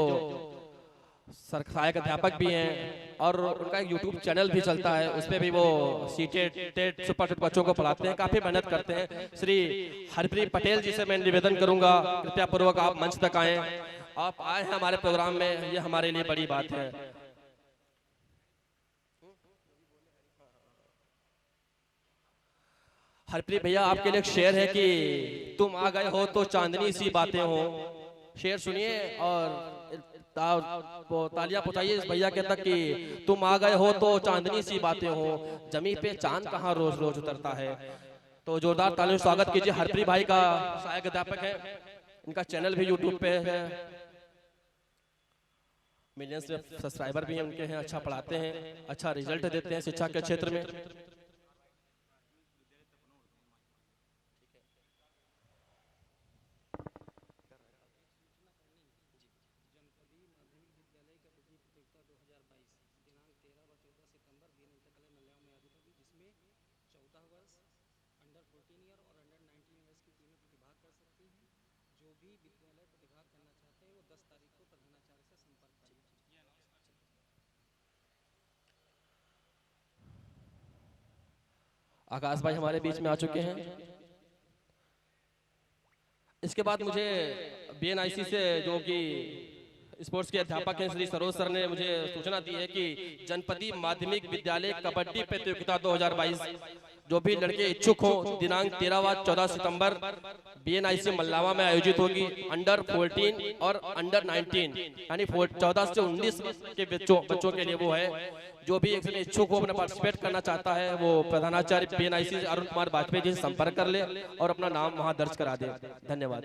सहायक अध्यापक भी हैं और उनका एक यूट्यूब चैनल भी चलता है, उस पर भी वो सीटेट टेट सुपर टेट बच्चों को पढ़ाते हैं, काफी मेहनत करते हैं। श्री हरप्रीत पटेल जी से मैं निवेदन करूंगा कृपया पूर्वक आप मंच तक आए। आप आए हैं हमारे प्रोग्राम में, ये हमारे लिए बड़ी बात है। हरप्रीत भैया आपके लिए एक शेर है कि तुम आ गए हो तो चांदनी सी बातें हो। शेर सुनिए और तालियां पहुंचाइए इस भैया के तक कि तुम आ गए हो तो चांदनी सी बातें हो, जमी पे चांद कहाँ रोज रोज उतरता है। तो जोरदार तालियों से स्वागत कीजिए। हरप्रीत भाई का सहायक अध्यापक है, इनका चैनल भी यूट्यूब पे है, मिलियंस में सब्सक्राइबर भी हैं उनके हैं, अच्छा पढ़ाते हैं, अच्छा रिजल्ट देते हैं शिक्षा के क्षेत्र में। आकाश भाई हमारे बीच में आ चुके हैं। इसके बाद मुझे बीएनआईसी से जो कि स्पोर्ट्स के अध्यापक हैं श्री सरोज सर ने मुझे सूचना दी है कि जनपदीय माध्यमिक विद्यालय कबड्डी प्रतियोगिता 2022 जो भी लड़के इच्छुक हो दिनांक 13 व 14 सितंबर बीएनआईसी मल्लावा में आयोजित होगी। अंडर 14 और अंडर 19 यानी 14 से 19 के बच्चों के लिए वो है। जो भी इसमें इच्छुक हो अपना पार्टिसिपेट करना चाहता है वो प्रधानाचार्य बीएनआईसी अरुण कुमार वाजपेयी जी से संपर्क कर ले और अपना नाम वहां दर्ज करा दे। धन्यवाद।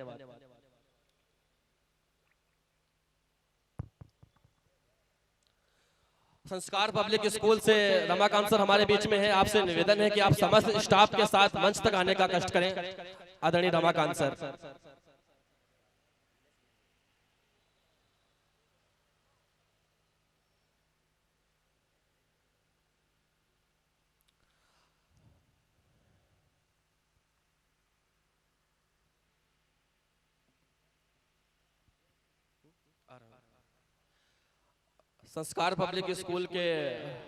संस्कार पब्लिक स्कूल से रमाकांत सर हमारे बीच में है। आपसे निवेदन है कि आप समस्त स्टाफ के साथ मंच तक आने का कष्ट करें। आदरणीय रमाकांत सर। संस्कार पब्लिक स्कूल के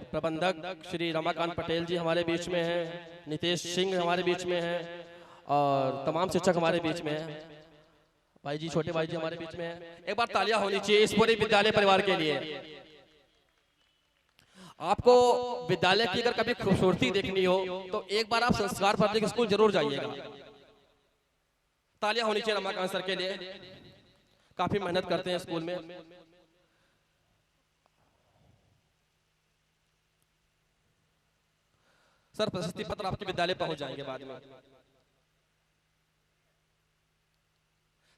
प्रबंधक श्री रमाकांत पटेल जी हमारे बीच में हैं, नितेश सिंह हमारे बीच में हैं और तमाम शिक्षक हमारे बीच में हैं। भाई जी, छोटे भाई जी हमारे बीच में हैं। एक बार तालियां होनी चाहिए इस पूरे विद्यालय परिवार के लिए। आपको विद्यालय की अगर कभी खूबसूरती देखनी हो तो एक बार आप संस्कार पब्लिक स्कूल जरूर जाइएगा। तालियां होनी चाहिए रमाकांत सर के लिए, काफी मेहनत करते हैं स्कूल में। सर प्रशस्ति पत्र आपके विद्यालय पहुंच जाएंगे बाद में।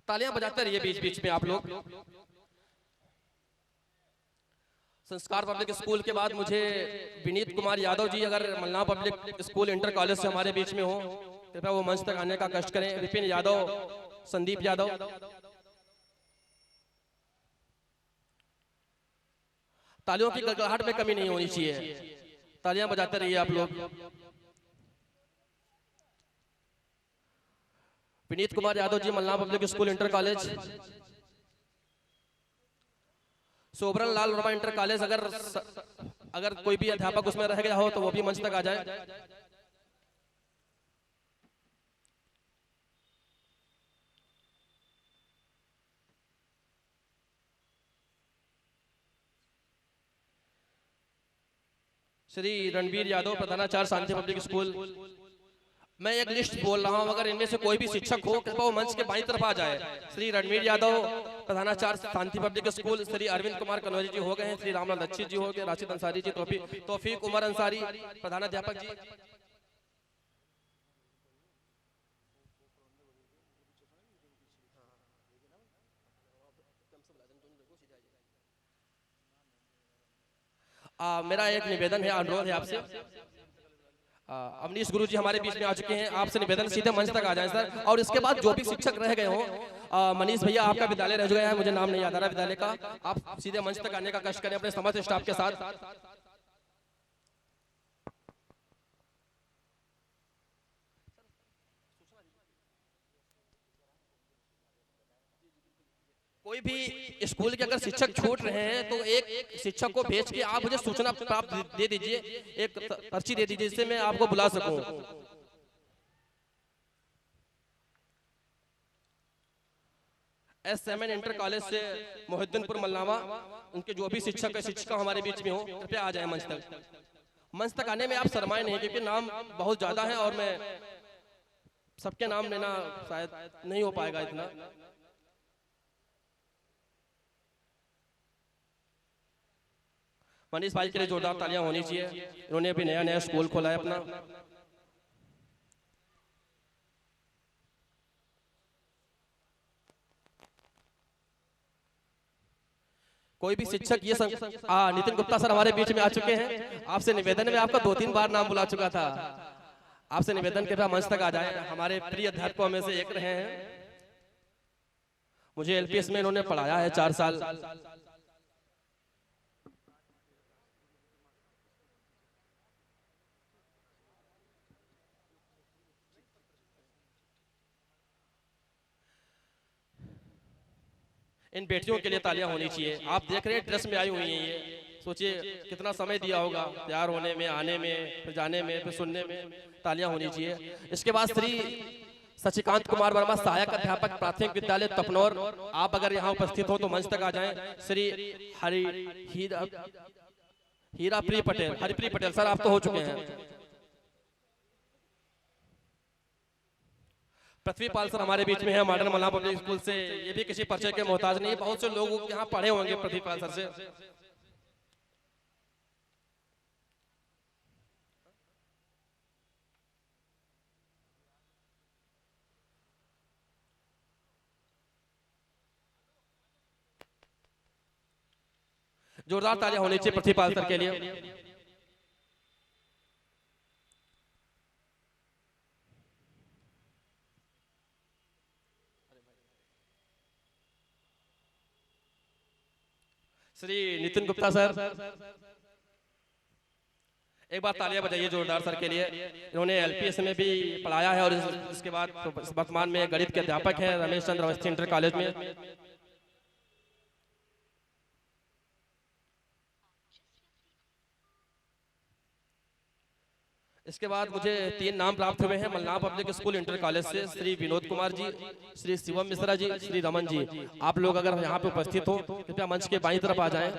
तालियां बजाते रहिए बीच बीच में आप लोग। संस्कार पब्लिक स्कूल के बाद मुझे विनीत कुमार यादव जी अगर मल्लाह पब्लिक स्कूल इंटर कॉलेज से हमारे बीच में हो कृपया वो मंच तक आने का कष्ट करें। विपिन यादव, संदीप यादव। तालियों की गड़गड़ाहट में कमी नहीं होनी चाहिए, तालियां बजाते रहिए आप लोग। Vineet Kumar Yadav ji Mallah public school inter college, Sobran Lal Verma inter college. अगर कोई भी अध्यापक उसमें रह गया हो तो वो भी मंच तक आ जाए। श्री रणवीर यादव प्रधानाचार्य शांति पब्लिक स्कूल। मैं एक लिस्ट बोल रहा हूं, अगर इनमें से कोई भी शिक्षक हो कृपया वो मंच के बाईं तरफ आ जाए। श्री रणवीर यादव प्रधानाचार्य शांति पब्लिक स्कूल, श्री अरविंद कुमार कनौजी जी हो गए हैं, श्री रामलाल दक्षित जी हो गए, राशिद अंसारी जी, तौफीक उमर अंसारी प्रधानाध्यापक जी। मेरा एक निवेदन है, अनुरोध है आपसे। अवनीश गुरु जी हमारे बीच में आ चुके हैं, आपसे निवेदन सीधे मंच तक आ जाएं सर। और इसके बाद जो भी शिक्षक रह गए हों, मनीष भैया आपका विद्यालय रह गया है, मुझे नाम नहीं याद आ रहा विद्यालय का, आप सीधे मंच तक आने का कष्ट करें अपने समस्त स्टाफ के साथ। कोई भी स्कूल के अगर शिक्षक छूट रहे हैं तो एक शिक्षक को भेज के आप मुझे सूचना प्राप्त दे दीजिए, एक पर्ची दे दीजिए जिससे मैं आपको बुला सकूं। S7 इंटर कॉलेज से मोहिद्दीनपुर मल्लावा, उनके जो भी शिक्षक है शिक्षिका हमारे बीच में हो, कृपया आ जाए मंच तक। मंच तक आने में आप शर्माए नहीं, क्योंकि नाम बहुत ज्यादा है और मैं सबके नाम लेना शायद नहीं हो पाएगा इतना। मनीष भाई के लिए जोरदार तालियां होनी चाहिए, इन्होंने अभी नया नया स्कूल खोला है अपना। कोई भी शिक्षक ये नितिन गुप्ता सर हमारे बीच में आ चुके हैं। आपसे निवेदन में आपका 2-3 बार नाम बुला चुका था, आपसे निवेदन के मंच तक आ जाए। हमारे प्रिय अध्यापकों में से एक रहे हैं, मुझे LPS में इन्होंने पढ़ाया है 4 साल। इन बेटियों के लिए तालियां होनी चाहिए। आप देख रहे हैं ड्रेस में आई हुई हैं, ये सोचिए कितना समय दिया होगा तैयार होने में, आने में, फिर जाने में, फिर सुनने में। तालियां होनी चाहिए। इसके बाद श्री शशिकांत कुमार वर्मा, सहायक अध्यापक प्राथमिक विद्यालय तपनौर, आप अगर यहाँ उपस्थित हो तो मंच तक आ जाएं। श्री हीराप्रिय पटेल, हरिप्रिय पटेल सर आप तो हो चुके हैं। पृथ्वीपाल सर हमारे बीच में है, मॉडर्न मल्लावा पब्लिक स्कूल से। ये भी किसी परिचय के मोहताज नहीं, बहुत से लोग यहाँ पढ़े होंगे पृथ्वीपाल सर से। जोरदार तालियां होनी चाहिए पृथ्वीपाल सर के लिए। श्री नितिन गुप्ता सर, एक बार तालियां बजाइए जोरदार सर के लिए। इन्होंने LPS में भी पढ़ाया है और इसके बाद वर्तमान में गणित के अध्यापक हैं रमेश चंद्र अवस्थी इंटर कॉलेज में। इसके बाद मुझे 3 नाम प्राप्त हुए हैं Mallawan public school inter college से। श्री विनोद कुमार जी, श्री शिवम मिश्रा जी, श्री रमन जी। आप लोग अगर यहाँ पे उपस्थित हो कृपया मंच के बाईं तरफ आ जाएं।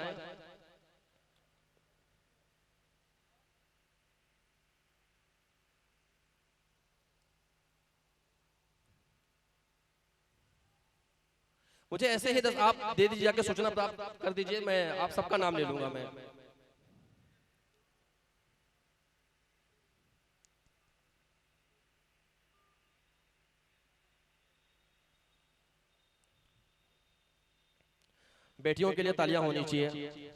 मुझे ऐसे ही 10 आप दे दीजिए, जाके सूचना प्राप्त कर दीजिए, मैं आप सबका नाम ले लूंगा मैं। बेटियों के लिए तालियां होनी चाहिए।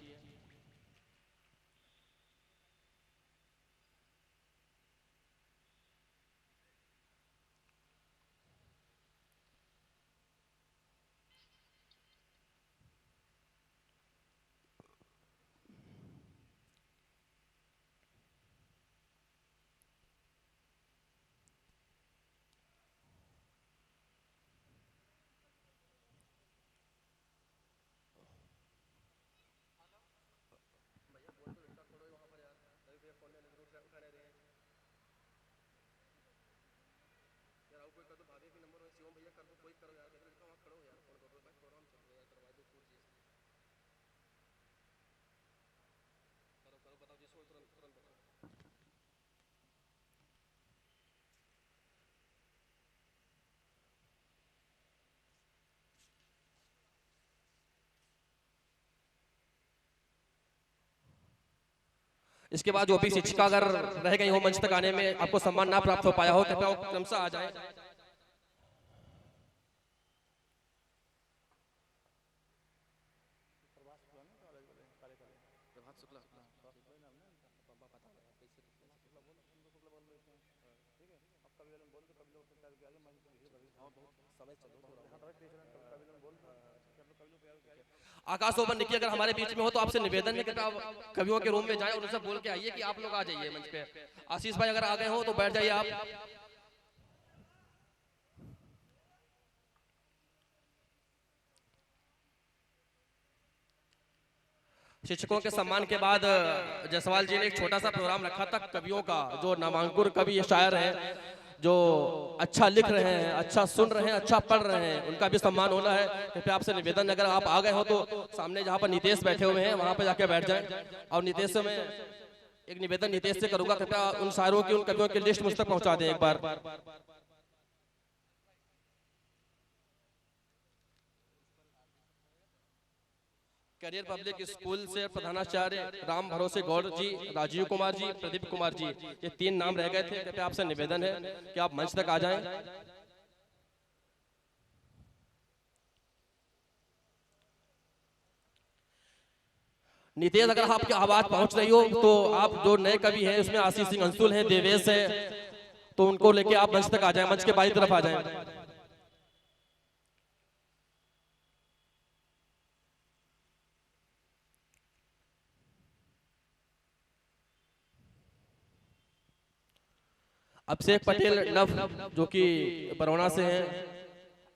इसके बाद जो भी शिक्षिका अगर रह गई हो मंच तक आने में, आपको सम्मान ना प्राप्त हो पाया हो, कृपया क्रमशः आ जाए। आकाश ओबन निकी अगर हमारे बीच में हो तो आपसे निवेदन है कि आप कवियों के रूम में जाएं और उनसे बोल के आइए कि आप लोग आ जाइए मंच पे। आशीष भाई अगर आ गए हो तो बैठ जाइए आप। शिक्षकों के सम्मान के बाद जायसवाल जी ने एक छोटा सा प्रोग्राम रखा था कवियों का, जो नामांकुर कवि शायर हैं, जो अच्छा लिख रहे हैं, अच्छा सुन रहे हैं, अच्छा पढ़ रहे हैं, उनका भी सम्मान होना है। कृपया आपसे निवेदन, अगर आप आ गए हो तो सामने जहाँ पर नितेश बैठे हुए हैं वहां पर जाके बैठ जाएं। और नितेश से मैं एक निवेदन नितेश से करूंगा, कृपया उन शायरों की, उन कवियों की लिस्ट मुझ तक पहुंचा दें एक बार। करियर पब्लिक स्कूल से प्रधानाचार्य राम भरोसे गौड़ जी, राजीव कुमार जी, प्रदीप कुमार जी, ये 3 नाम रह गए थे। कृपया आपसे निवेदन है कि आप मंच तक आ जाएं। नितेश, अगर आपकी आवाज पहुंच रही हो तो आप, जो नए कवि हैं उसमें आशीष सिंह अंशुल हैं, देवेश है, तो उनको लेके आप मंच तक आ जाएं, मंच के बाई तरफ आ जाएं। अभिषेक पटेल नव, जो कि बरौना से हैं,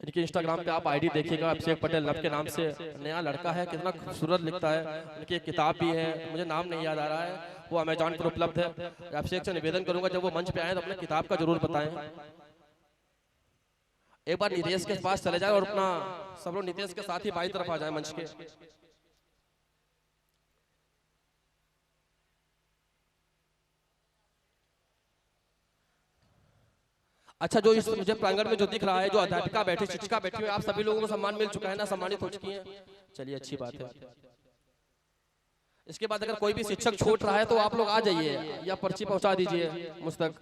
इनके इंस्टाग्राम पे आप आईडी देखिएगा, अभिषेक पटेल नव के नाम से। नया लड़का है, कितना खूबसूरत लिखता है। उनकी एक किताब भी है, मुझे नाम नहीं याद आ रहा है, वो अमेजॉन पर उपलब्ध है। अभिषेक से निवेदन करूंगा जब वो मंच पे आए तो अपने किताब का जरूर बताएं। एक बार नितेश के पास चले जाए और अपना सब लोग नितेश के साथ ही बाई तरफ आ जाए मंच के। अच्छा, जो इस मुझे प्रांगण में जो दिख रहा है, जो अध्यापिका बैठी, शिक्षिका बैठी हुई, आप सभी लोगों को सम्मान मिल चुका है ना, सम्मानित हो चुकी हैं, चलिए अच्छी बात है। इसके बाद अगर कोई भी शिक्षक छूट रहा है तो आप लोग आ जाइए या पर्ची पहुंचा दीजिए मुझ तक।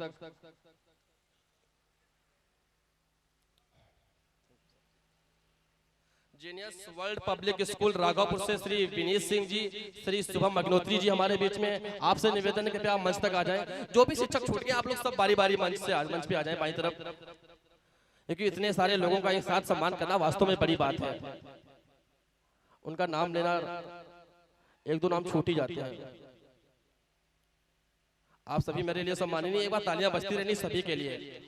Genius world public school Raghavpur से श्री विनीत सिंह जी, श्री शुभम अग्नोत्री जी हमारे बीच में। आपसे निवेदन है कि आप मंच तक आ जाएं। जो भी शिक्षक छूट गए आप लोग सब बारी बारी मंच पे आ जाएं बाई तरफ, क्योंकि इतने सारे लोगों का एक साथ सम्मान करना वास्तव में बड़ी बात है। उनका नाम लेना, एक दो नाम छूट ही जाते हैं। आप सभी मेरे लिए सम्माननीय, एक बार तालियां बजती रहनी सभी के लिए।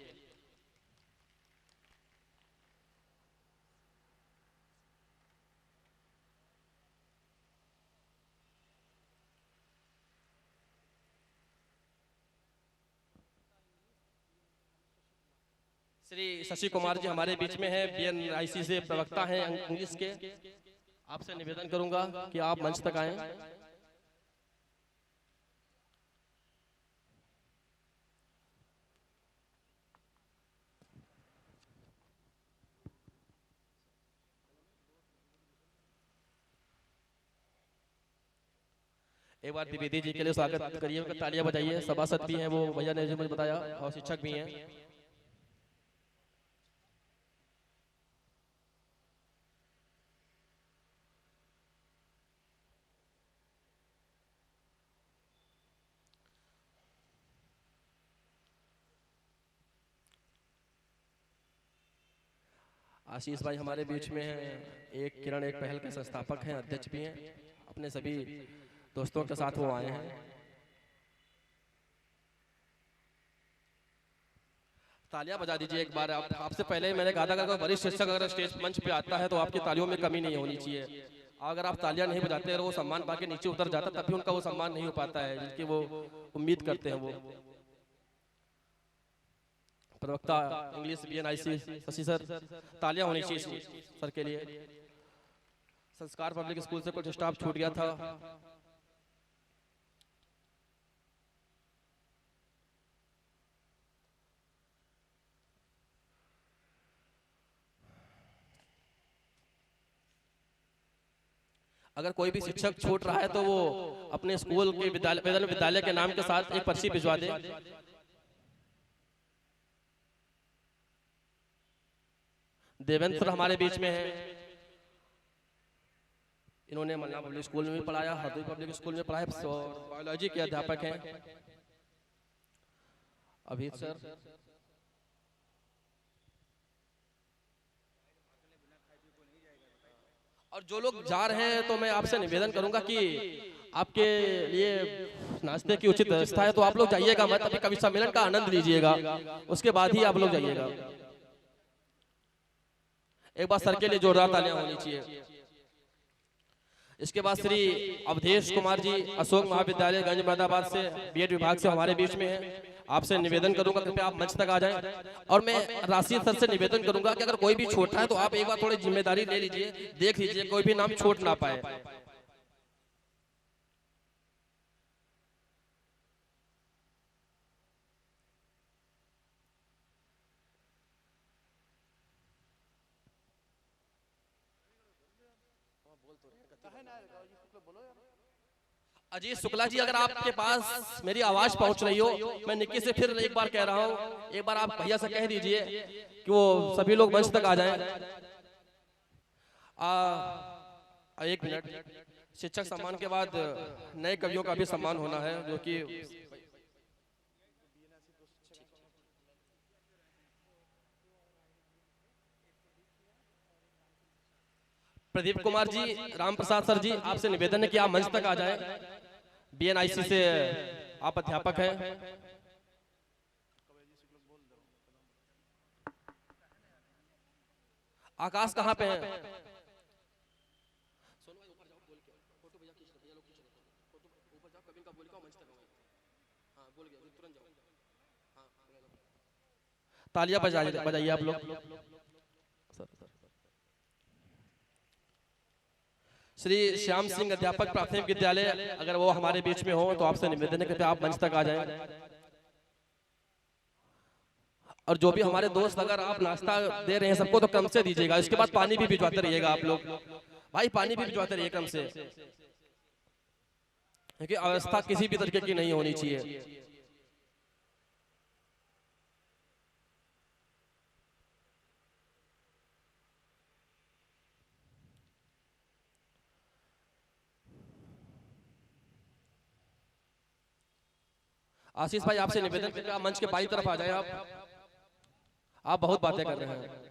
श्री शशि कुमार जी हमारे बीच में हैं, BNIC से प्रवक्ता हैं इंग्लिश के। आपसे निवेदन करूंगा कि आप मंच तक आएं। एक बार द्विवेदी जी के लिए स्वागत करिए, तालियां बजाइए। सभासद भी हैं वो भैया ने जो मुझे बताया, और शिक्षक भी हैं। आशीष भाई हमारे बीच में हैं, एक किरण एक पहल के संस्थापक हैं, अध्यक्ष भी हैं। अपने सभी दोस्तों के साथ वो आए हैं। तालियां बजा दीजिए एक बार। आपसे पहले मैंने कहा था अगर वरिष्ठ शिक्षक अगर स्टेज मंच पे आता है तो आपकी तालियों में कमी नहीं होनी चाहिए। अगर आप तालियां नहीं बजाते और वो सम्मान पाके नीचे उतर जाता तब भी उनका वो सम्मान नहीं हो पाता है जिनकी वो उम्मीद करते हैं। वो प्रवक्ता इंग्लिश BNIC शशि सर, तालियां होनी चाहिए सर के लिए। संस्कार पब्लिक स्कूल से कुछ स्टाफ छूट गया था। अगर कोई भी शिक्षक छूट रहा है तो वो अपने स्कूल के विद्यालय के नाम के साथ एक पर्ची भिजवा दे। देवेंद्र हमारे बीच में है, इन्होंने मल्ला पब्लिक स्कूल में भी पढ़ाया, हरदोई पब्लिक स्कूल में पढ़ाया, बायोलॉजी के अध्यापक हैं। अभी सर और जो लोग जा रहे हैं तो मैं आपसे निवेदन करूंगा कि आपके लिए नाश्ते की उचित व्यवस्था है तो आप लोग जाइएगा मत, अभी कवि सम्मेलन का आनंद लीजिएगा, उसके बाद ही आप लोग जाइएगा। एक बार सर के लिए जोरदार तालियां होनी चाहिए। इसके बाद श्री अवधेश कुमार जी अशोक महाविद्यालय गंज मुरादाबाद से बीएड विभाग से हमारे बीच में है। आपसे निवेदन करूंगा कृपया आप मंच तक आ जाएं। और मैं राशि सर से निवेदन करूंगा कि अगर कोई भी छोटा है तो आप एक बार थोड़ी जिम्मेदारी ले लीजिए, देख लीजिए कोई भी नाम छोट ना पाए। अजीत शुक्ला जी, अगर आपके पास मेरी आवाज पहुंच रही हो, मैं निक्की से फिर एक बार कह रहा हूं, एक बार आप भैया से कह दीजिए कि वो सभी लोग मंच तक आ जाएं। एक मिनट, शिक्षक सम्मान के बाद नए कवियों का भी सम्मान होना है, जो कि प्रदीप कुमार जी, राम प्रसाद सर जी, आपसे निवेदन है कि आप मंच तक आ जाएं। बीएनआईसी से आप अध्यापक हैं। आकाश कहाँ पे है? तालियां बजाइए आप लोग। श्री श्याम सिंह अध्यापक प्राथमिक विद्यालय, अगर वो हमारे बीच में हो तो आपसे निवेदन है कि आप मंच तक आ जाएं। और जो भी हमारे दोस्त, अगर आप नाश्ता दे रहे हैं सबको तो क्रम से दीजिएगा। इसके बाद पानी भी भिजवाते रहिएगा आप लोग, भाई पानी भी भिजवाते रहिए क्रम से, क्योंकि अवस्था किसी भी तरीके की नहीं होनी चाहिए। आशीष भाई, आपसे निवेदन करके आप मंच के बाईं तरफ आ जाएं। आप बहुत बातें कर रहे हैं।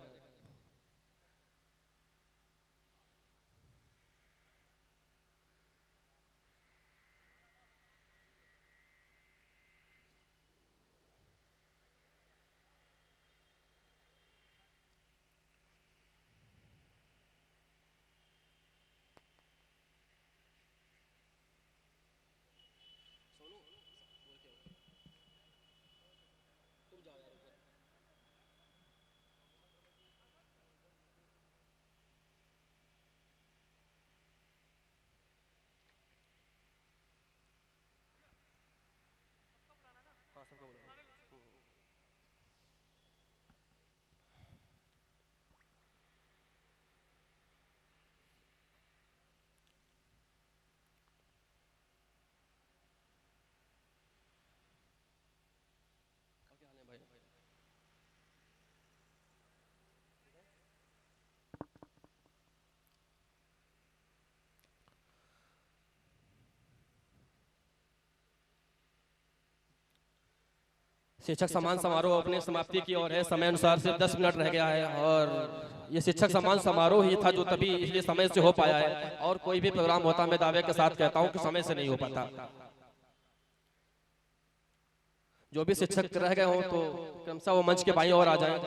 शिक्षक सम्मान समारोह अपने समाप्ति की ओर है। समय अनुसार सिर्फ 10 मिनट रह गया है और ये शिक्षक सम्मान समारोह ही था जो तभी इसलिए समय से हो पाया है। और कोई भी प्रोग्राम होता मैं दावे के साथ कहता हूं कि समय से नहीं हो पाता। जो भी शिक्षक रह गए हों तो क्रमशः वो मंच के बाईं ओर आ जाएं।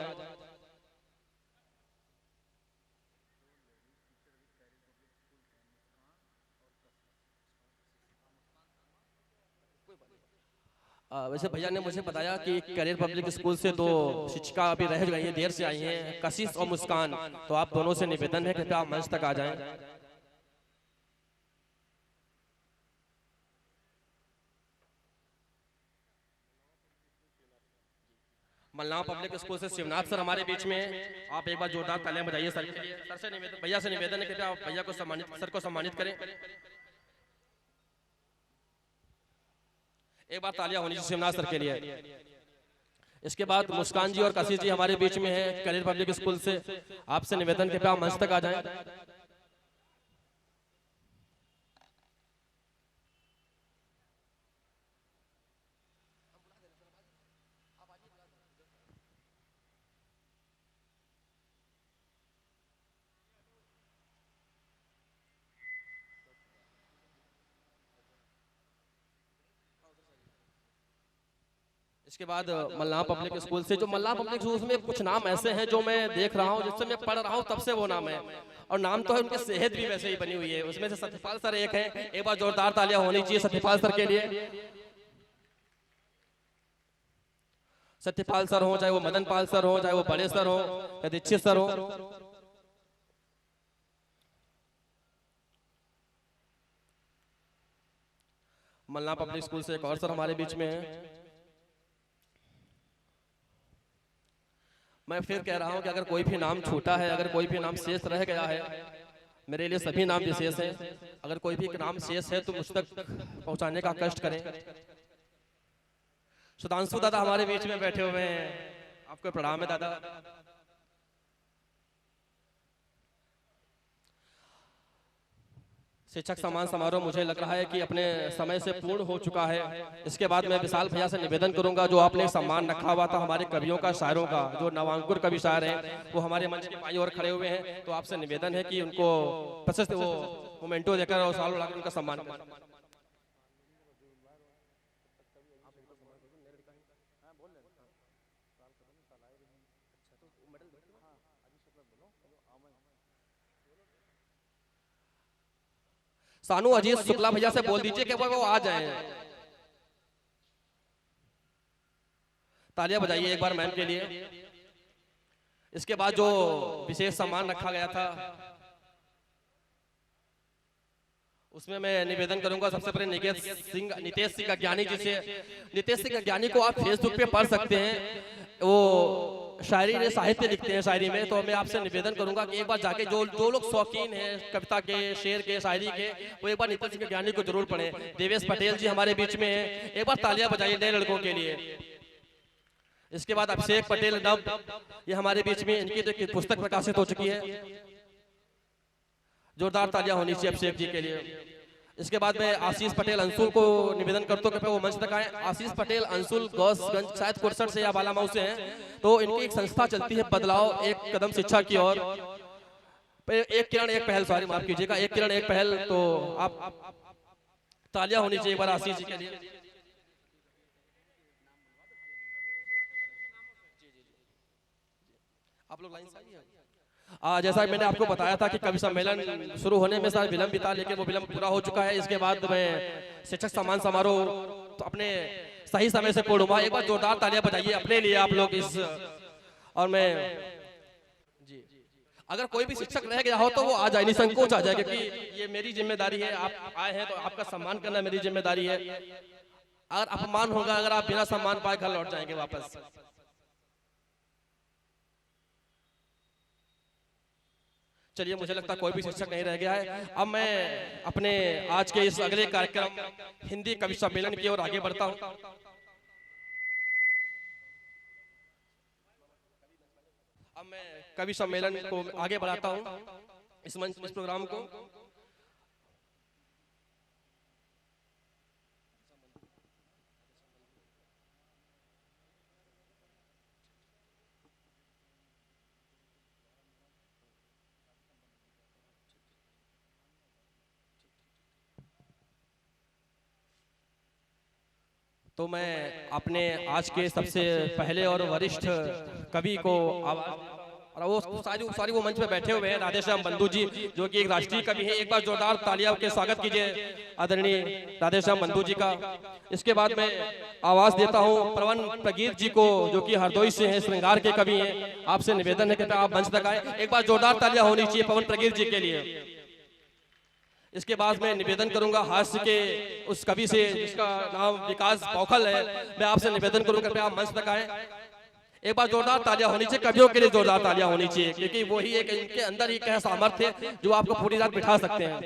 वैसे भैया ने मुझे बताया कि करियर पब्लिक स्कूल से 2 शिक्षिका अभी रह गई हैं, देर से आई हैं, कशिश और मुस्कान। तो आप दोनों से निवेदन है कि आप मंच तक आ जाएं। मलनाव पब्लिक स्कूल से शिवनाथ सर हमारे बीच में हैं। आप एक बार जोरदार तालियां बजाइए सर के लिए। सर से निवेदन, भैया से निवेदन है कि आप भैया को सम्मानित, सर को सम्मानित करें। एक बार तालियां होनी चाहिए शिवनाथ सर के लिए। इसके बाद मुस्कान जी और कशिश जी हमारे बीच में हैं करियर पब्लिक स्कूल से। आपसे निवेदन के आप मंच तक आ जाएं। इसके बाद मल्लाह पब्लिक स्कूल से, जो मल्लाह पब्लिक स्कूल में कुछ नाम ऐसे हैं जो मैं देख रहा हूँ, जिससे मैं पढ़ रहा हूँ तब से वो नाम है, और नाम तो है, उनकी सेहत भी वैसे ही बनी हुई है। उसमें से सत्यपाल सर एक है, एक बार जोरदार तालियां होनी चाहिए सत्यपाल सर के लिए। सत्यपाल सर हो, चाहे वो मदन पाल सर हो, चाहे वो बड़े सर हो या दीक्षित सर हो। मल्लाह पब्लिक स्कूल से एक और सर हमारे बीच में है। मैं फिर कह रहा हूं कि अगर कोई भी नाम छूटा है, अगर कोई भी नाम शेष रह गया है, मेरे लिए सभी नाम विशेष हैं, अगर कोई भी नाम शेष है तो मुझ तक पहुंचाने का कष्ट करें। सुधांशु दादा हमारे बीच में बैठे हुए हैं, आपको प्रणाम है दादा। शिक्षक सम्मान समारोह मुझे लग रहा है कि अपने समय से पूर्ण हो चुका है। इसके बाद मैं विशाल भैया से निवेदन करूंगा, जो आपने सम्मान रखा हुआ था हमारे कवियों का, शायरों का, जो नवांकुर कवि शायर हैं, वो हमारे मंच के बाईं ओर खड़े हुए हैं, तो आपसे निवेदन है कि उनको प्रशस्त वो मोमेंटो देकर और साल लगाकर उनका सम्मान करें। सानू अजीत शुक्ला भैया से बोल दीजिए कि वो आ जाएं। तालियां बजाइए एक बार मैम के लिए। इसके बाद जो विशेष सम्मान रखा गया था, उसमें मैं निवेदन करूंगा सबसे पहले नितेश सिंह ज्ञानी जी से। नितेश सिंह ज्ञानी को आप फेसबुक पे पढ़ सकते हैं, वो शायरी में साहित्य लिखते हैं शायरी में। तो मैं आपसे निवेदन करूंगा कि एक बार जाके जो लोग शौकीन हैं कविता के, शेर के, शायरी के, वो एक बार नितेश सिंह ज्ञानी को जरूर पढ़ें। देवेश पटेल जी हमारे बीच में हैं, एक बार तालियां बजाइए नए लड़कों के लिए। इसके बाद अभिषेक पटेल नव, ये हमारे बीच में, इनकी तो पुस्तक प्रकाशित हो चुकी है, जोरदार तालियां होनी चाहिए अभिषेक जी के लिए। इसके बाद मैं आशीष पटेल अंशुल को निवेदन करता हूं कि वो मंच तक आए। आशीष पटेल अंशुल गौसगंज शायद कुरसठ से या बालामाऊ से हैं, तो इनकी एक संस्था चलती है बदलाव एक कदम शिक्षा की ओर, एक किरण एक पहल, सॉरी माफ कीजिएगा, एक किरण एक पहल। तो आप तालियां होनी चाहिए एक बार आशीष जी के लिए। आप लोग लाइन से आइए। जैसा मैंने आपको बताया था कि कवि सम्मेलन शुरू होने में शायद विलंब था, लेकिन वो विलंब पूरा हो चुका है। इसके बाद मैं शिक्षक सम्मान समारोह तो अपने सही समय से पूर्ण हुआ। एक बार जोरदार तालियां बजाइए अपने लिए आप लोग इस। और मैं जी, अगर कोई भी शिक्षक रह गया हो तो वो आ जाए, निसंकोच आ जाए, क्योंकि ये मेरी जिम्मेदारी है। आप आए हैं तो आपका सम्मान करना मेरी जिम्मेदारी है। अगर अपमान होगा, अगर आप बिना सम्मान पाए घर लौट जाएंगे वापस। चलिए, मुझे लगता है कोई भी शिक्षक नहीं रह गया है। अब मैं अपने आज के इस अगले कार्यक्रम हिंदी कवि सम्मेलन की ओर आगे बढ़ता हूं। अब मैं कवि सम्मेलन को आगे बढ़ाता हूं, इस मंच, इस प्रोग्राम को। तो मैं अपने आज के सबसे पहले और वरिष्ठ कवि को और वो सारी वो मंच पे बैठे हुए हैं, राधेश्याम बंधु जी, जो कि एक राष्ट्रीय कवि हैं। एक बार जोरदार तालियां के स्वागत कीजिए आदरणीय राधेश्याम बंधु जी का। इसके बाद मैं आवाज देता हूं पवन प्रगीत जी को, जो कि हरदोई से हैं, श्रृंगार के कवि हैं। आपसे निवेदन है कि आप मंच तक आए। एक बार जोरदार तालियां होनी चाहिए पवन प्रगीत जी के लिए। इसके बाद मैं निवेदन करूंगा हास्य के उस कवि से जिसका नाम विकास बौखल है। मैं आपसे निवेदन करूंगा कि आप मंच तक आए। एक बार जोरदार तालियां होनी चाहिए कवियों के लिए, जोरदार तालियां होनी चाहिए, क्योंकि वही एक इनके अंदर ही कह सामर्थ्य है जो आपको पूरी रात बिठा सकते हैं।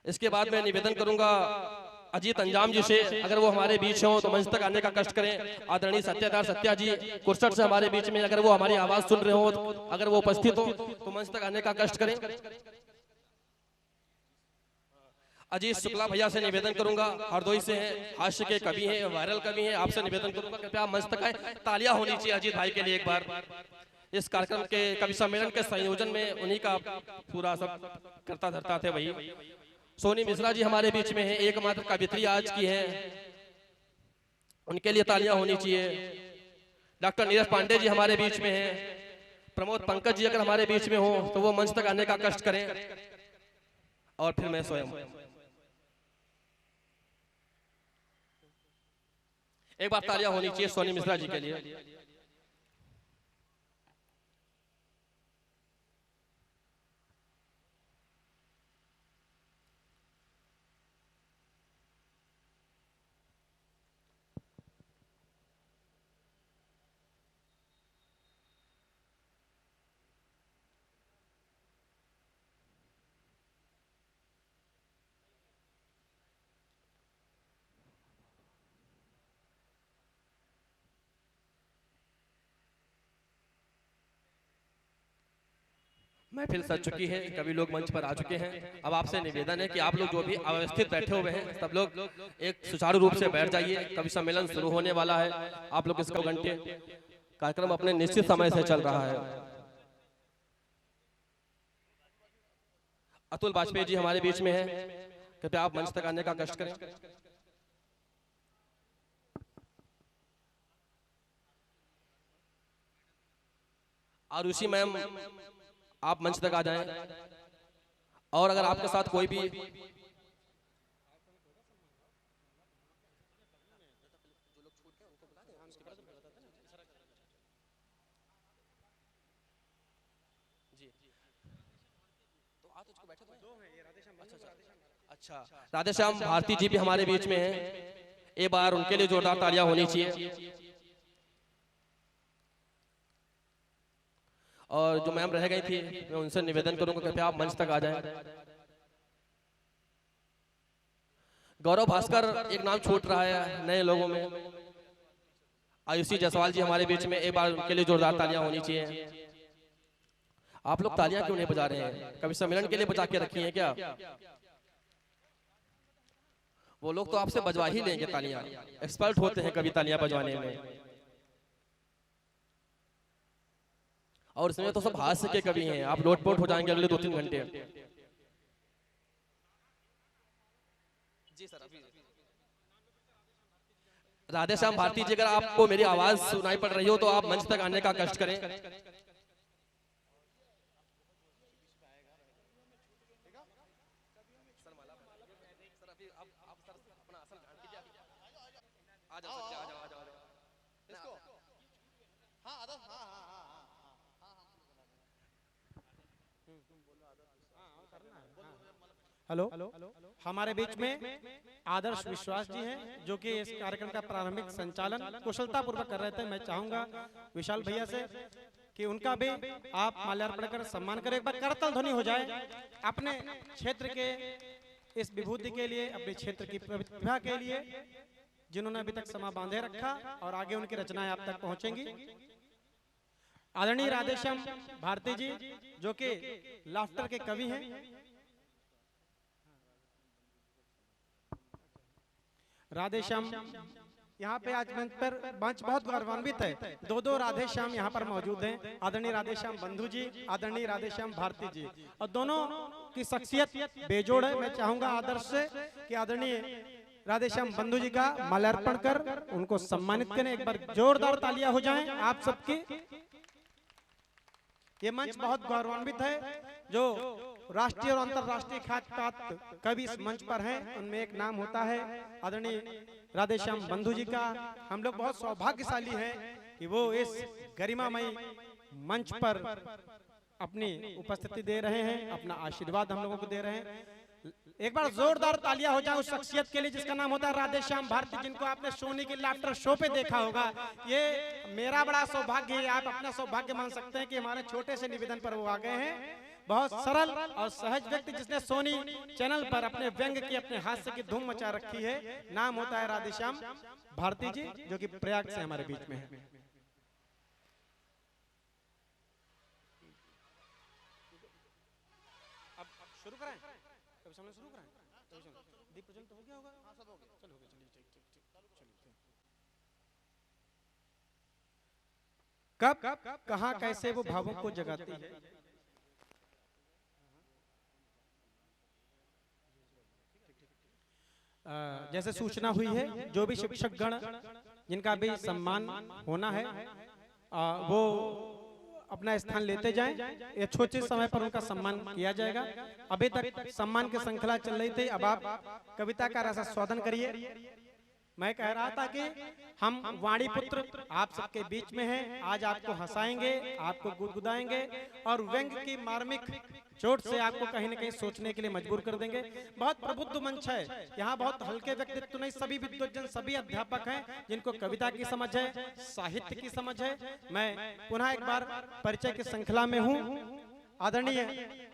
इसके बाद मैं निवेदन करूंगा अजीत अंजाम जी से, अगर वो हमारे बीच हो तो मंच तक आने का कष्ट करें। आदरणीय सत्याधार सत्या जी कुरसठ से हमारे बीच में, अगर वो हमारी आवाज सुन रहे हो, अगर वो उपस्थित हो तो मंच तक आने का कष्ट करें। अजीत शुक्ला भैया से निवेदन करूंगा, हरदोई से हैं, हास्य के कवि हैं, वायरल कवि हैं। आपसे निवेदन करूंगा कृपया मंच तक आए। तालियां होनी चाहिए अजीत भाई के लिए एक बार। इस कार्यक्रम के कवि सम्मेलन के संयोजन में उन्हीं का पूरा सब करता धरता थे वही। सोनी मिश्रा जी हमारे बीच में है, एकमात्र कवित्री आज की है। उनके लिए तालियां होनी चाहिए। डॉक्टर नीरज पांडे जी हमारे बीच में हैं। प्रमोद पंकज जी अगर हमारे बीच में हो तो वो मंच तक आने का कष्ट करें। और फिर मैं स्वयं एक बार तालियां होनी चाहिए सोनी मिश्रा जी के लिए। महफिल सज चुकी है, कभी लोग मंच पर आ चुके हैं। अब आपसे निवेदन है कि आप लोग जो भी अव्यवस्थित बैठे हुए हैं सब लोग एक सुचारू रूप से बैठ जाइए। कवि सम्मेलन शुरू होने वाला है। आप लोग इसको घंटे कार्यक्रम अपने निश्चित समय से चल रहा है। अतुल वाजपेयी जी हमारे बीच में हैं, कृपया आप मंच तक आने का कष्ट करें। आरुषि मैम आप मंच तक आ जाएं। और अगर आपके साथ कोई भी अच्छा राधेश्याम भारती जी भी हमारे बीच में हैं। एक बार उनके लिए जोरदार तालियां होनी चाहिए। और जो मैम रह गई थी मैं उनसे निवेदन करूंगा कृपया आप मंच तक आ जाएं। गौरव भास्कर एक नाम छूट रहा है नए लोगों में। आयुषी जायसवाल जी हमारे बीच में, एक बार उनके लिए जोरदार तालियां होनी चाहिए। आप लोग तालियां क्यों नहीं बजा रहे हैं? कवि सम्मेलन के लिए बजा के रखी हैं क्या? वो लोग तो आपसे बजवा ही लेंगे तालियां, एक्सपर्ट होते हैं कभी तालियां बजवाने में। और इसमें तो सब हास्य के कवि हैं, आप लोटपोट हो जाएंगे अगले 2-3 घंटे। जी सर अभी राधेश्याम भारती जी अगर आपको मेरी आवाज सुनाई पड़ रही हो तो आप मंच तक आने का कष्ट करें। हेलो, हमारे बीच में आदर्श विश्वास जी हैं जो कि इस कार्यक्रम का प्रारंभिक संचालन कुशलता पूर्वक कर रहे थे। मैं चाहूंगा विशाल भैया से कि उनका भी आप माल्यार्पण कर सम्मान करें। एक बार करतल ध्वनि हो जाए अपने क्षेत्र के इस विभूति के लिए, अपने क्षेत्र की प्रतिभा के लिए जिन्होंने अभी तक समा बांधे रखा और आगे उनकी रचनाएं आप तक पहुंचेंगी। आदरणीय राधेश्याम भारती जी जो कि लाफ्टर के कवि हैं। राधेश्याम यहाँ पे आज मंच पर मंच बहुत गौरवान्वित है। दो राधेश्याम यहाँ पर मौजूद हैं। आदरणीय राधेश्याम बंधु जी, आदरणीय राधेश्याम भारती जी, और दोनों की शख्सियत बेजोड़ है। मैं चाहूंगा आदर्श से कि आदरणीय राधेश्याम बंधु जी का माल्यार्पण कर उनको सम्मानित करें। एक बार जोरदार तालियां हो जाएं आप सबकी। ये मंच बहुत गौरवान्वित है। जो राष्ट्रीय और अंतरराष्ट्रीय ख्याति प्राप्त कवि इस मंच पर हैं, उनमें एक नाम होता है आदरणीय राधेश्याम बंधु जी का। हम लोग बहुत सौभाग्यशाली हैं कि वो इस गरिमामयी मंच पर अपनी उपस्थिति दे रहे हैं, अपना आशीर्वाद हम लोगों को दे रहे हैं। एक बार जोरदार तालियां हो जाए उस शख्सियत के लिए जिसका नाम होता है राधेश्याम भारती, जिनको आपने सोनी के लाफ्टर शो पे देखा होगा। ये मेरा बड़ा सौभाग्य है, आप अपना सौभाग्य मान सकते हैं कि हमारे छोटे से निवेदन पर वो आ गए हैं। बहुत सरल और सहज व्यक्ति जिसने सोनी चैनल पर अपने व्यंग की, अपने हास्य की धूम मचा रखी है। नाम होता है राधेश्याम भारती जी जो कि प्रयाग से हमारे बीच में है। अब शुरू करें, शुरू करें। दीप प्रज्वलन तो हो गया होगा? हाँ सब हो गया। चलो हो गया, चलिए ठीक। कब कहाँ कैसे वो भावों को जगाती है। जैसे सूचना हुई है जो भी शिक्षक गण जिनका भी सम्मान होना है वो अपना स्थान लेते जाएं। यथोचित समय पर उनका सम्मान किया जाएगा। अभी तक सम्मान की श्रृंखला चल रही थी, अब आप कविता का रसास्वादन करिए। मैं कह रहा था कि हम वाणी पुत्र आप सबके बीच में हैं। आज आपको हंसाएंगे, आपको गुदगुदाएंगे और व्यंग की मार्मिक चोट से आपको कहीं न कहीं सोचने के लिए मजबूर कर देंगे। बहुत प्रबुद्ध मंच है, यहाँ बहुत हल्के व्यक्तित्व नहीं, सभी विद्वजन, सभी अध्यापक हैं जिनको कविता की समझ है, साहित्य की समझ है। मैं पुनः एक बार परिचय की श्रृंखला में हूँ। आदरणीय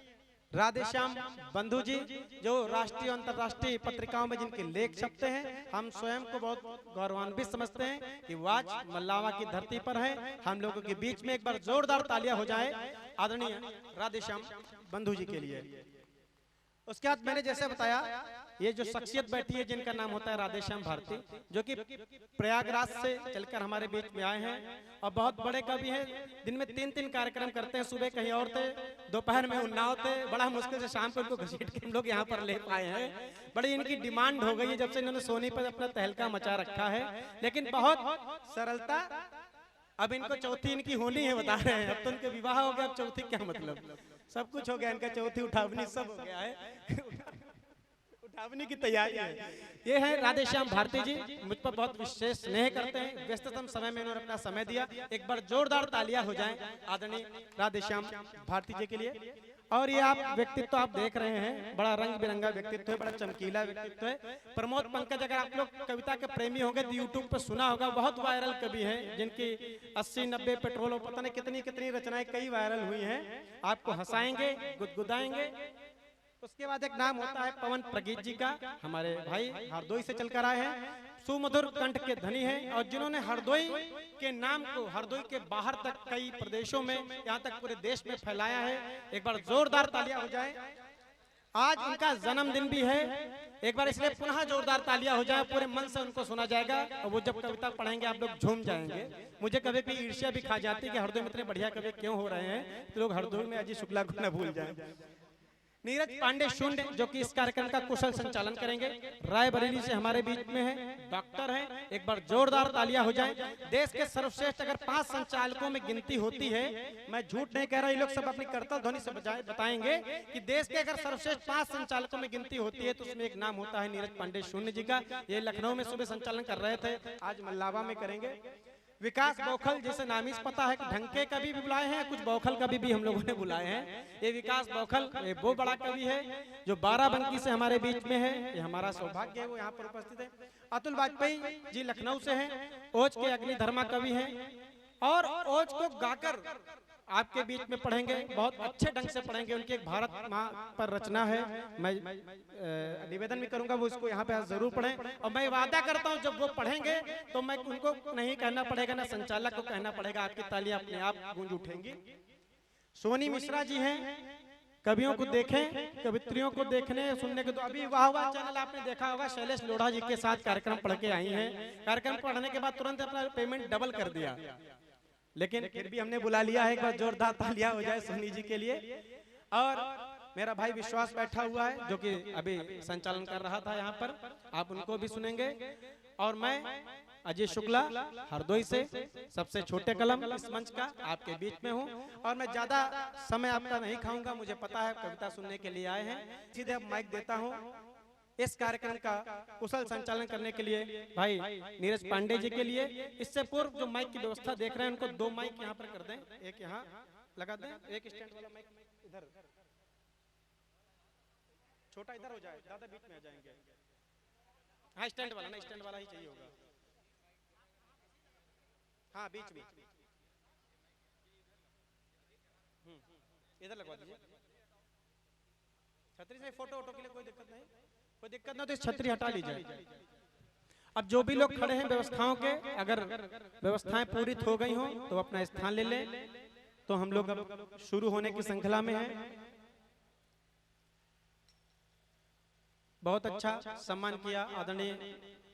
राधेश्याम बंधु जी, जो राष्ट्रीय और अंतर्राष्ट्रीय पत्रिकाओं में जिनके लेख छपते हैं, हम स्वयं को बहुत गौरवान्वित समझते हैं कि वो आज मल्लावा की धरती पर है। हम लोगों के बीच में एक बार जोरदार तालियां हो जाए आदरणीय राधेश्याम बंधु जी के लिए। उसके बाद मैंने जैसे बताया, ये जो शख्सियत बैठी है जिनका नाम होता है राधेश्याम भारती, जो कि प्रयागराज से चलकर हमारे बीच में आए हैं और बहुत बड़े कवि हैं। दिन में 3-3 कार्यक्रम करते हैं, सुबह कहीं और थे, दोपहर में उन्नाव थे, बड़ा मुश्किल से शाम को इनको घसीट के हम लोग यहाँ पर ले पाए हैं। बड़ी इनकी डिमांड हो गई है जब से इन्होंने सोनी पर अपना तहलका मचा रखा है, लेकिन बहुत सरलता। अब इनको चौथी इनकी होनी है, बता रहे हैं। अब तो उनके विवाह हो गया, अब चौथी क्या मतलब, सब कुछ हो गया इनका, चौथी उठावनी सब हो गया है। उठावनी की तैयारी है। ये है राधेश्याम भारती जी, मुझ पर बहुत विशेष स्नेह करते हैं। व्यस्ततम समय में इन्होंने अपना समय दिया। एक बार जोरदार तालियां हो जाएं आदरणीय राधेश्याम भारती जी के लिए। और ये आप व्यक्तित्व आप देख रहे हैं, बड़ा रंग बिरंगा व्यक्तित्व है, बड़ा चमकीला व्यक्तित्व है। प्रमोद पंकज, अगर आप लोग कविता के प्रेमी होंगे तो यूट्यूब पर सुना होगा, बहुत वायरल कवि हैं जिनकी 80-90 पेट्रोल और पता नहीं कितनी कितनी रचनाएं कई वायरल हुई हैं। आपको हंसाएंगे, गुदगुदाएंगे। उसके बाद एक नाम होता है पवन प्रगीत जी का, हमारे भाई हरदोई से चलकर आए हैं, सुमधुर कंठ के धनी हैं और जिन्होंने हरदोई के नाम को हरदोई के बाहर तक कई प्रदेशों में, यहाँ तक पूरे देश में फैलाया है। एक बार जोरदार तालियां हो जाए। आज उनका जन्मदिन भी है, एक बार इसलिए पुनः जोरदार तालियां हो जाए। पूरे मन से उनको सुना जाएगा और वो जब कविता पढ़ेंगे आप लोग झूम जाएंगे। मुझे कभी भी ईर्ष्या भी खा जाती है कि हरदोई में इतने बढ़िया कवि क्यों हो रहे हैं, तो लोग हरदोई में अजय शुक्ला को न भूल जाए। नीरज पांडे शून्य, जो कि इस कार्यक्रम का कुशल संचालन करेंगे, रायबरेली से हमारे बीच में है, डॉक्टर हैं। एक बार जोरदार तालियां हो जाएं। देश के सर्वश्रेष्ठ अगर 5 संचालकों में गिनती होती है, मैं झूठ नहीं कह रहा, ये लोग सब अपनी करतल ध्वनि से बताएंगे कि देश के अगर सर्वश्रेष्ठ 5 संचालकों में गिनती होती है तो उसमें एक नाम होता है नीरज पांडे शून्य जी का। ये लखनऊ में सुबह संचालन कर रहे थे, आज मल्लावा में करेंगे। विकास बौखल, जैसे नाम ही पता है कि ढंके कवि भी बुलाए हैं, कुछ बौखल कवि भी हम लोगों ने बुलाए हैं। ये विकास बौखल, ये वो बड़ा कवि है जो बाराबंकी से हमारे बीच में है, ये हमारा सौभाग्य है वो यहाँ पर उपस्थित है। अतुल वाजपेयी जी लखनऊ से हैं, ओज के अग्निधर्मा कवि हैं और ओज को गाकर आपके बीच में पढ़ेंगे, बहुत अच्छे ढंग से पढ़ेंगे। उनकी एक भारत माँ पर रचना है, मैं निवेदन भी करूंगा वो इसको यहाँ पे जरूर पढ़ें। और मैं वादा करता हूँ जब वो पढ़ेंगे तो मैं उनको नहीं कहना पड़ेगा, ना संचालक को कहना पड़ेगा, आपकी तालियां अपने आप गूंज उठेंगी। सोनी मिश्रा जी हैं, कवियों को देखें, कवित्रियों को देखने सुनने के, तो अभी वाह वाह चैनल आपने देखा होगा, शैलेश लोढ़ा जी के साथ कार्यक्रम पढ़ के आई हैं। कार्यक्रम पढ़ने के बाद तुरंत अपना पेमेंट डबल कर दिया, लेकिन फिर भी हमने बुला लिया है। एक बार जोरदार तालियां हो जाए सोनी जी के लिए। और मेरा भाई विश्वास बैठा हुआ है जो कि अभी संचालन कर रहा था यहाँ पर, आप उनको भी सुनेंगे। और मैं अजय शुक्ला हरदोई से, सबसे छोटे कलम इस मंच का, आपके बीच में हूँ। और मैं ज्यादा समय आपका नहीं खाऊंगा, मुझे पता है कविता सुनने के लिए आए हैं। सीधे अब माइक देता हूँ इस कार्यक्रम का कुशल संचालन करने के लिए भाई नीरज पांडे जी के लिए। इससे पूर्व जो माइक की व्यवस्था देख रहे हैं उनको 2 माइक यहाँ पर कर दें, एक यहाँ लगा दें, एक स्टैंड वाला माइक इधर, छोटा इधर हो जाए, ज्यादा बीच में आ जाएंगे। हाँ स्टैंड वाला, ना स्टैंड वाला ही चाहिए होगा, हाँ बीच में इधर लगवा दीजिए। छतरी से फोटो वोटो के लिए कोई दिक्कत नहीं, कोई दिक्कत ना तो इस छतरी हटा लीजिए। अब जो भी लोग खड़े हैं व्यवस्थाओं के, अगर व्यवस्थाएं पूरी हो गई हो तो अपना स्थान ले लें। तो हम लोग अब शुरू होने की श्रृंखला में हैं। बहुत अच्छा सम्मान किया आदरणीय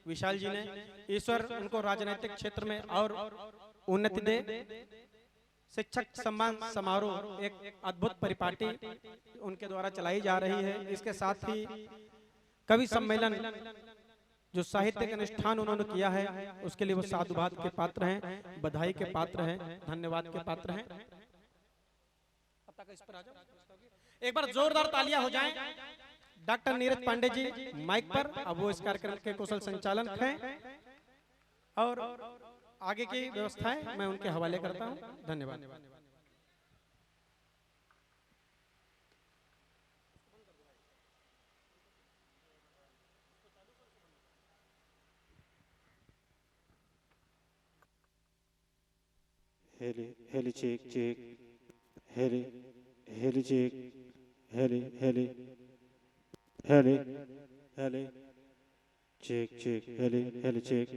विशाल जी ने, ईश्वर उनको राजनीतिक क्षेत्र में और उन्नति दे। शिक्षक सम्मान समारोह एक अद्भुत परिपाटी उनके द्वारा चलाई जा रही है। इसके साथ ही कवि सम्मेलन जो साहित्यिक अनुष्ठान उन्होंने किया है उसके लिए वो साधुवाद के पात्र हैं, बधाई के पात्र हैं, धन्यवाद के पात्र हैं। एक बार जोरदार तालियां हो जाएं। डॉक्टर नीरज पांडे जी माइक पर, अब वो इस कार्यक्रम के कुशल संचालक हैं और आगे की व्यवस्थाएं मैं उनके हवाले करता हूं। धन्यवाद। Heli check check. Heli check. Heli check check. Heli check.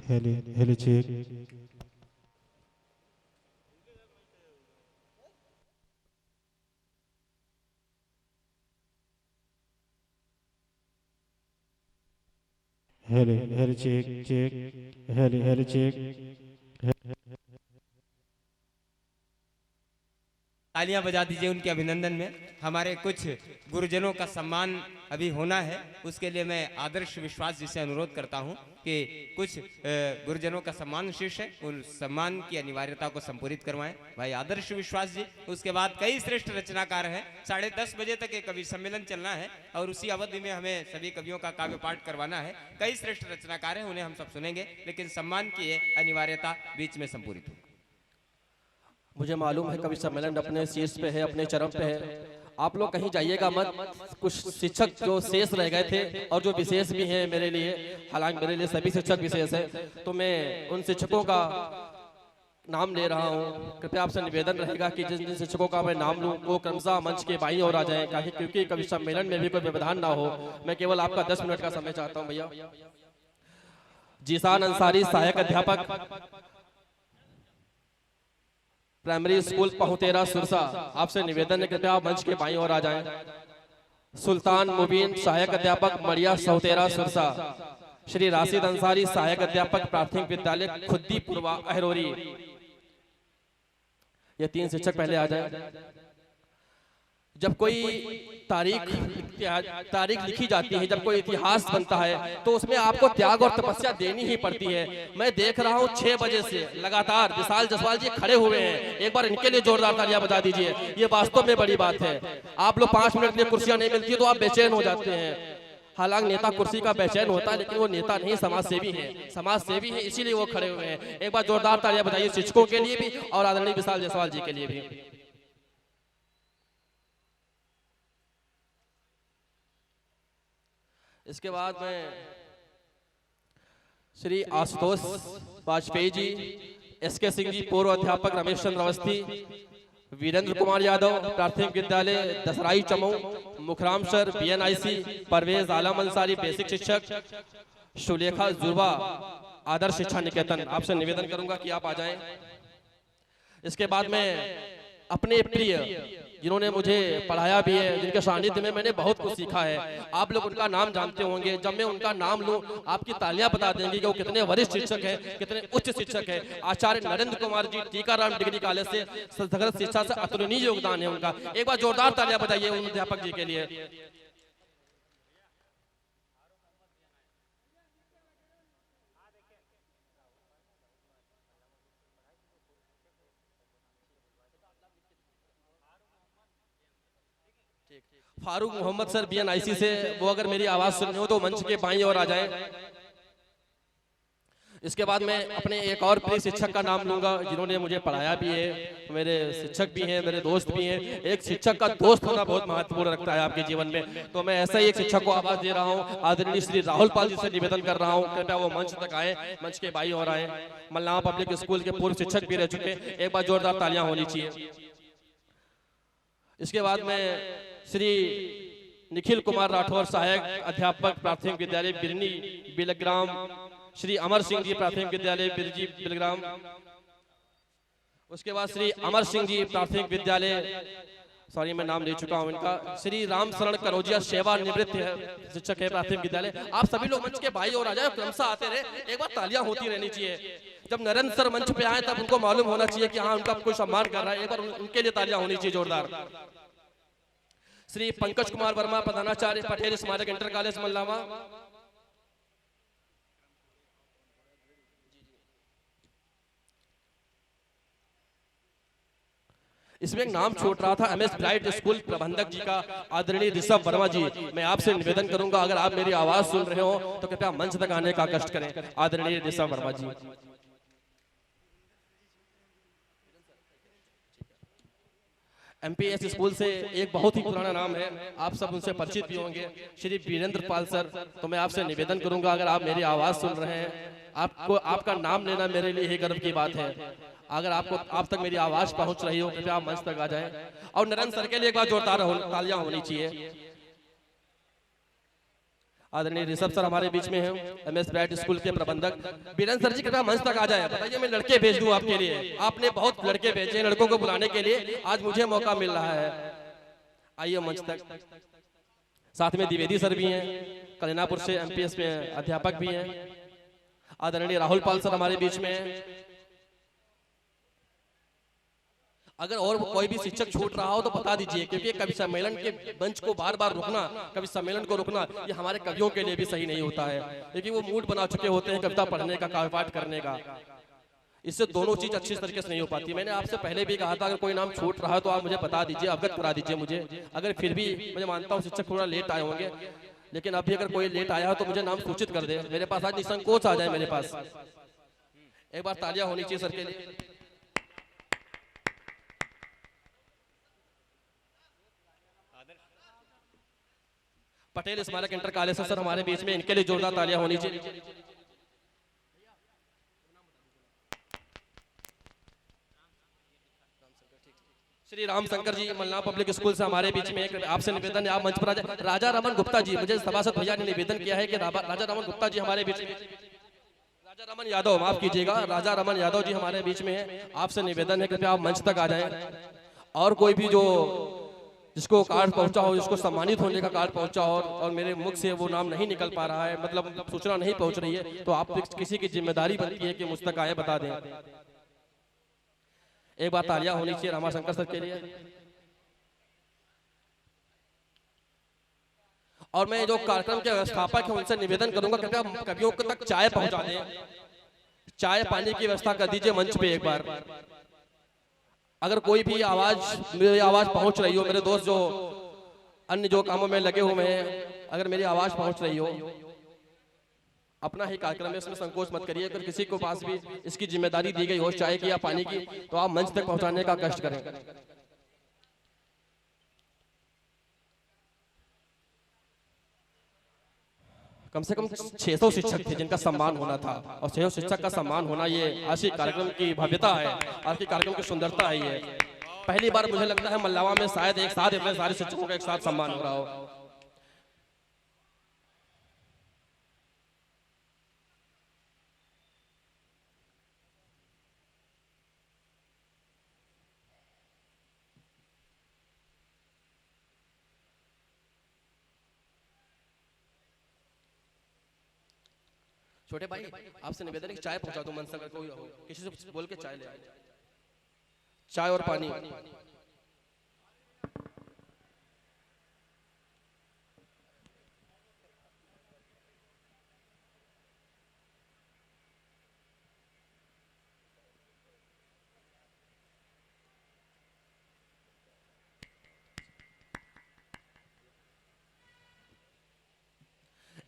Heli check. Heli check check. Heli check. तालियां बजा दीजिए उनके अभिनंदन में। हमारे कुछ गुरुजनों का सम्मान अभी होना है, उसके लिए मैं आदर्श विश्वास जी से अनुरोध करता हूं कि कुछ गुरुजनों का सम्मान शीर्ष है, उस सम्मान की अनिवार्यता को संपूरित करवाएं भाई आदर्श विश्वास जी। उसके बाद कई श्रेष्ठ रचनाकार हैं, 10:30 बजे तक एक कवि सम्मेलन चलना है और उसी अवधि में हमें सभी कवियों का काव्य पाठ करवाना है। कई श्रेष्ठ रचनाकार हैं, उन्हें हम सब सुनेंगे, लेकिन सम्मान की अनिवार्यता बीच में संपूरित हो। मुझे मालूम है कवि सम्मेलन अपने शीर्ष पे है, अपने चरम पे है। आप लोग कहीं जाइएगा मत। कुछ शिक्षक जो शेष रह गए थे और जो विशेष भी हैं मेरे लिए, हालांकि मेरे लिए सभी शिक्षक विशेष है, तो मैं उन शिक्षकों का नाम ले रहा हूँ। कृपया आपसे निवेदन रहेगा कि जिन जिन शिक्षकों का मैं नाम लूँ वो क्रमशः मंच के बाईं ओर आ जाए, क्योंकि कवि सम्मेलन में भी कोई व्यवधान ना हो। मैं केवल आपका 10 मिनट का समय चाहता हूँ भैया। जीशान अंसारी सहायक अध्यापक प्राइमरी स्कूल पहुतेरा सुरसा, आपसे निवेदन है कृपया आप मंच के बाईं ओर आ जाएं। सुल्तान मुबीन सहायक अध्यापक मड़िया सौतेरा सुरसा। श्री राशिद अंसारी सहायक अध्यापक प्राथमिक विद्यालय खुद्दीपुरवा अहरोरी। ये 3 शिक्षक पहले आ जाएं। जब कोई तारीख लिखी जाती है, जब कोई इतिहास बनता है तो उसमें आपको त्याग और तपस्या देनी ही पड़ती है। मैं देख रहा हूँ 6 बजे से लगातार विशाल जसवाल जी खड़े हुए हैं, एक बार इनके लिए जोरदार तालियां बजा दीजिए। ये वास्तव में बड़ी बात है। आप लोग 5 मिनट के लिए कुर्सियां नहीं मिलती तो आप बेचैन हो जाते हैं। हालांकि नेता कुर्सी का बेचैन होता है, लेकिन वो नेता नहीं, समाज सेवी है। समाज सेवी है, इसीलिए वो खड़े हुए हैं। एक बार जोरदार तालियां बजाइए शिक्षकों के लिए भी और आदरणीय विशाल जायसवाल जी के लिए भी। इसके बाद में श्री आशुतोष वाजपेयी जी, SK सिंह जी पूर्व अध्यापक, रमेश चंद्र अवस्थी, वीरेंद्र कुमार यादव प्राथमिक विद्यालय दसराई चमऊ, Mukhram sir BNIC, Parvez Alam Ansari basic शिक्षक, सुलेखा जुर्वा आदर्श शिक्षा निकेतन। आपसे निवेदन करूंगा कि आप आ जाएं। इसके बाद में अपने प्रिय जिन्होंने मुझे पढ़ाया भी है, जिनके सानिध्य में मैंने बहुत कुछ सीखा है, आप लोग उनका नाम जानते होंगे। जब मैं उनका नाम लूं आपकी तालियां बता देंगी कि वो कितने वरिष्ठ शिक्षक हैं, कितने उच्च शिक्षक हैं। आचार्य नरेंद्र कुमार जी टीकाराम डिग्री कॉलेज से संस्कृत शिक्षा से अतुलनीय योगदान है उनका। एक बार जोरदार तालियां बजाइए उन अध्यापक जी के लिए। फारूक मोहम्मद सर BNIC से, वो अगर मेरी आवाज सुन रहे हो तो मंच के बाईं ओर आ जाएं। इसके बाद मैं अपने एक और प्रिय शिक्षक का नाम लूंगा जिन्होंने मुझे पढ़ाया भी है, मेरे शिक्षक भी हैं, मेरे दोस्त भी हैं। एक शिक्षक का दोस्त होना बहुत महत्वपूर्ण रखता है आपके जीवन में, तो मैं ऐसा ही एक शिक्षक को आवाज दे रहा हूँ। आदरणीय श्री राहुल पाल जी से निवेदन कर रहा हूँ कृपया वो मंच तक आए, मंच के बाईं ओर आए। मल्लाह पब्लिक स्कूल के पूर्व शिक्षक भी रह चुके, एक बार जोरदार तालियां होनी चाहिए। इसके बाद में श्री निखिल कुमार राठौर सहायक अध्यापक प्राथमिक विद्यालय बिरनी बिलग्राम, श्री अमर सिंह जी प्राथमिक विद्यालय बिरजी बिलग्राम। उसके बाद श्री अमर सिंह जी प्राथमिक विद्यालय, सॉरी मैं नाम ले चुका हूं इनका, श्री राम शरण कनौजिया सेवानिवृत्त शिक्षक है प्राथमिक विद्यालय। आप सभी लोग मंच के बाईं ओर आ जाए, क्रमशः आते रहे, एक बार तालियां होती रहनी चाहिए। जब नरेंद्र सर मंच पे आए तब उनको मालूम होना चाहिए कि हाँ उनका कोई सम्मान कर रहा है। एक बार उनके लिए तालियां होनी चाहिए जोरदार। श्री पंकज कुमार वर्मा, प्रधानाचार्य, पटेल स्मारक इंटर कॉलेज मल्लावा। इसमें एक नाम छूट रहा था, MS ब्राइट स्कूल प्रबंधक जी का, आदरणीय ऋषभ वर्मा जी। मैं आपसे निवेदन करूंगा अगर आप मेरी आवाज सुन रहे हो तो कृपया मंच तक आने का कष्ट करें, आदरणीय ऋषभ वर्मा जी। MPS स्कूल से एक बहुत ही पुराना नाम है, आप सब उनसे परिचित भी होंगे, श्री वीरेंद्र पाल सर। तो मैं आपसे निवेदन करूंगा अगर आप मेरी आवाज सुन रहे हैं, आपको आपका नाम लेना मेरे लिए ही गर्व की बात है। अगर आप तक मेरी आवाज पहुंच रही हो कृपया आप मंच तक आ जाएं। और नरेंद्र सर के लिए एक बार जोरदार तालियां होनी चाहिए। आदरणीय ऋषभ सर हमारे बीच में हैं, MS ब्राइट स्कूल के प्रबंधक। वीरेंद्र सर जी कृपया मंच तक आ जाए। बताइए मैं लड़के भेज दूं आपके लिए, आपने बहुत लड़के भेजे हैं, लड़कों को बुलाने के लिए आज मुझे मौका मिल रहा है। आइए मंच तक। साथ में द्विवेदी सर भी हैं, कलिनापुर से MPS में अध्यापक भी हैं। आदरणीय राहुल पाल सर हमारे बीच में हैं। अगर और कोई भी शिक्षक छूट रहा हो तो बता दीजिए, क्योंकि कवि सम्मेलन के मंच को बार बार रुकना, कवि सम्मेलन को रुकना, ये हमारे कवियों के लिए भी सही नहीं होता है, क्योंकि वो मूड बना चुके होते हैं कविता पढ़ने का, काव्य पाठ करने का। इससे दोनों चीज अच्छी तरीके से नहीं हो पाती। मैंने आपसे पहले भी कहा था अगर कोई नाम छूट रहा है तो आप मुझे बता दीजिए, अवगत करा दीजिए मुझे। अगर फिर भी मैं मानता हूँ शिक्षक थोड़ा लेट आए होंगे, लेकिन अभी अगर कोई लेट आया हो तो मुझे नाम सूचित कर दे, मेरे पास आज निसंकोच आ जाए मेरे पास। एक बार तालियां होनी चाहिए सर के लिए। पटेल स्मारक इंटर कॉलेज सर हमारे बीच में, इनके लिए जोरदार तालियां होनी चाहिए। श्री राम शंकर जी मल्ला पब्लिक स्कूल से हमारे बीच में, आपसे निवेदन है आप मंच पर आ जाए। राजा रमन गुप्ता जी, मुझे सभासद भैया ने निवेदन किया है कि राजा रमन गुप्ता जी हमारे बीच में, राजा रमन यादव, माफ कीजिएगा, राजा रमन यादव जी हमारे बीच में है। आपसे निवेदन है कृपया आप मंच तक आ जाएं। और कोई भी जो जिसको कार्ड पहुंचा हो, जिसको सम्मानित होने का कार्ड पहुंचा हो और मेरे मुख से वो नाम नहीं निकल पा रहा है, मतलब सूचना नहीं पहुंच रही है, तो आप किसी की जिम्मेदारी बनती है कि मुझ तक आए बता दें। एक बार तालियां होनी चाहिए रामाशंकर सर के लिए। और मैं जो कार्यक्रम के व्यवस्थापक हैं उनसे निवेदन करूंगा कृपया कवियों तक चाय पहुंचा दें, चाय पानी की व्यवस्था कर दीजिए मंच पे एक बार। अगर कोई भी मेरी आवाज पहुंच रही हो, मेरे दोस्त जो अन्य जो कामों में लगे हुए हैं, अगर मेरी आवाज पहुंच रही हो, अपना ही कार्यक्रम है, इसमें संकोच मत करिए। अगर किसी को पास भी इसकी जिम्मेदारी दी गई हो चाय की या पानी की, तो आप मंच तक पहुंचाने का कष्ट करें। कम से कम 600 शिक्षक थे जिनका सम्मान होना था, और 600 शिक्षक का सम्मान होना ये आज के कार्यक्रम की भव्यता है, आज के कार्यक्रम की सुंदरता है। ये पहली बार मुझे लगता है मल्लावा में शायद एक साथ इतने सारे शिक्षकों का एक साथ सम्मान हो रहा हो। छोटे भाई आपसे निवेदन है कि चाय पहुंचा दो, मन से अगर कोई हो, किसी से बोल के चाय ले आए, चाय और पानी।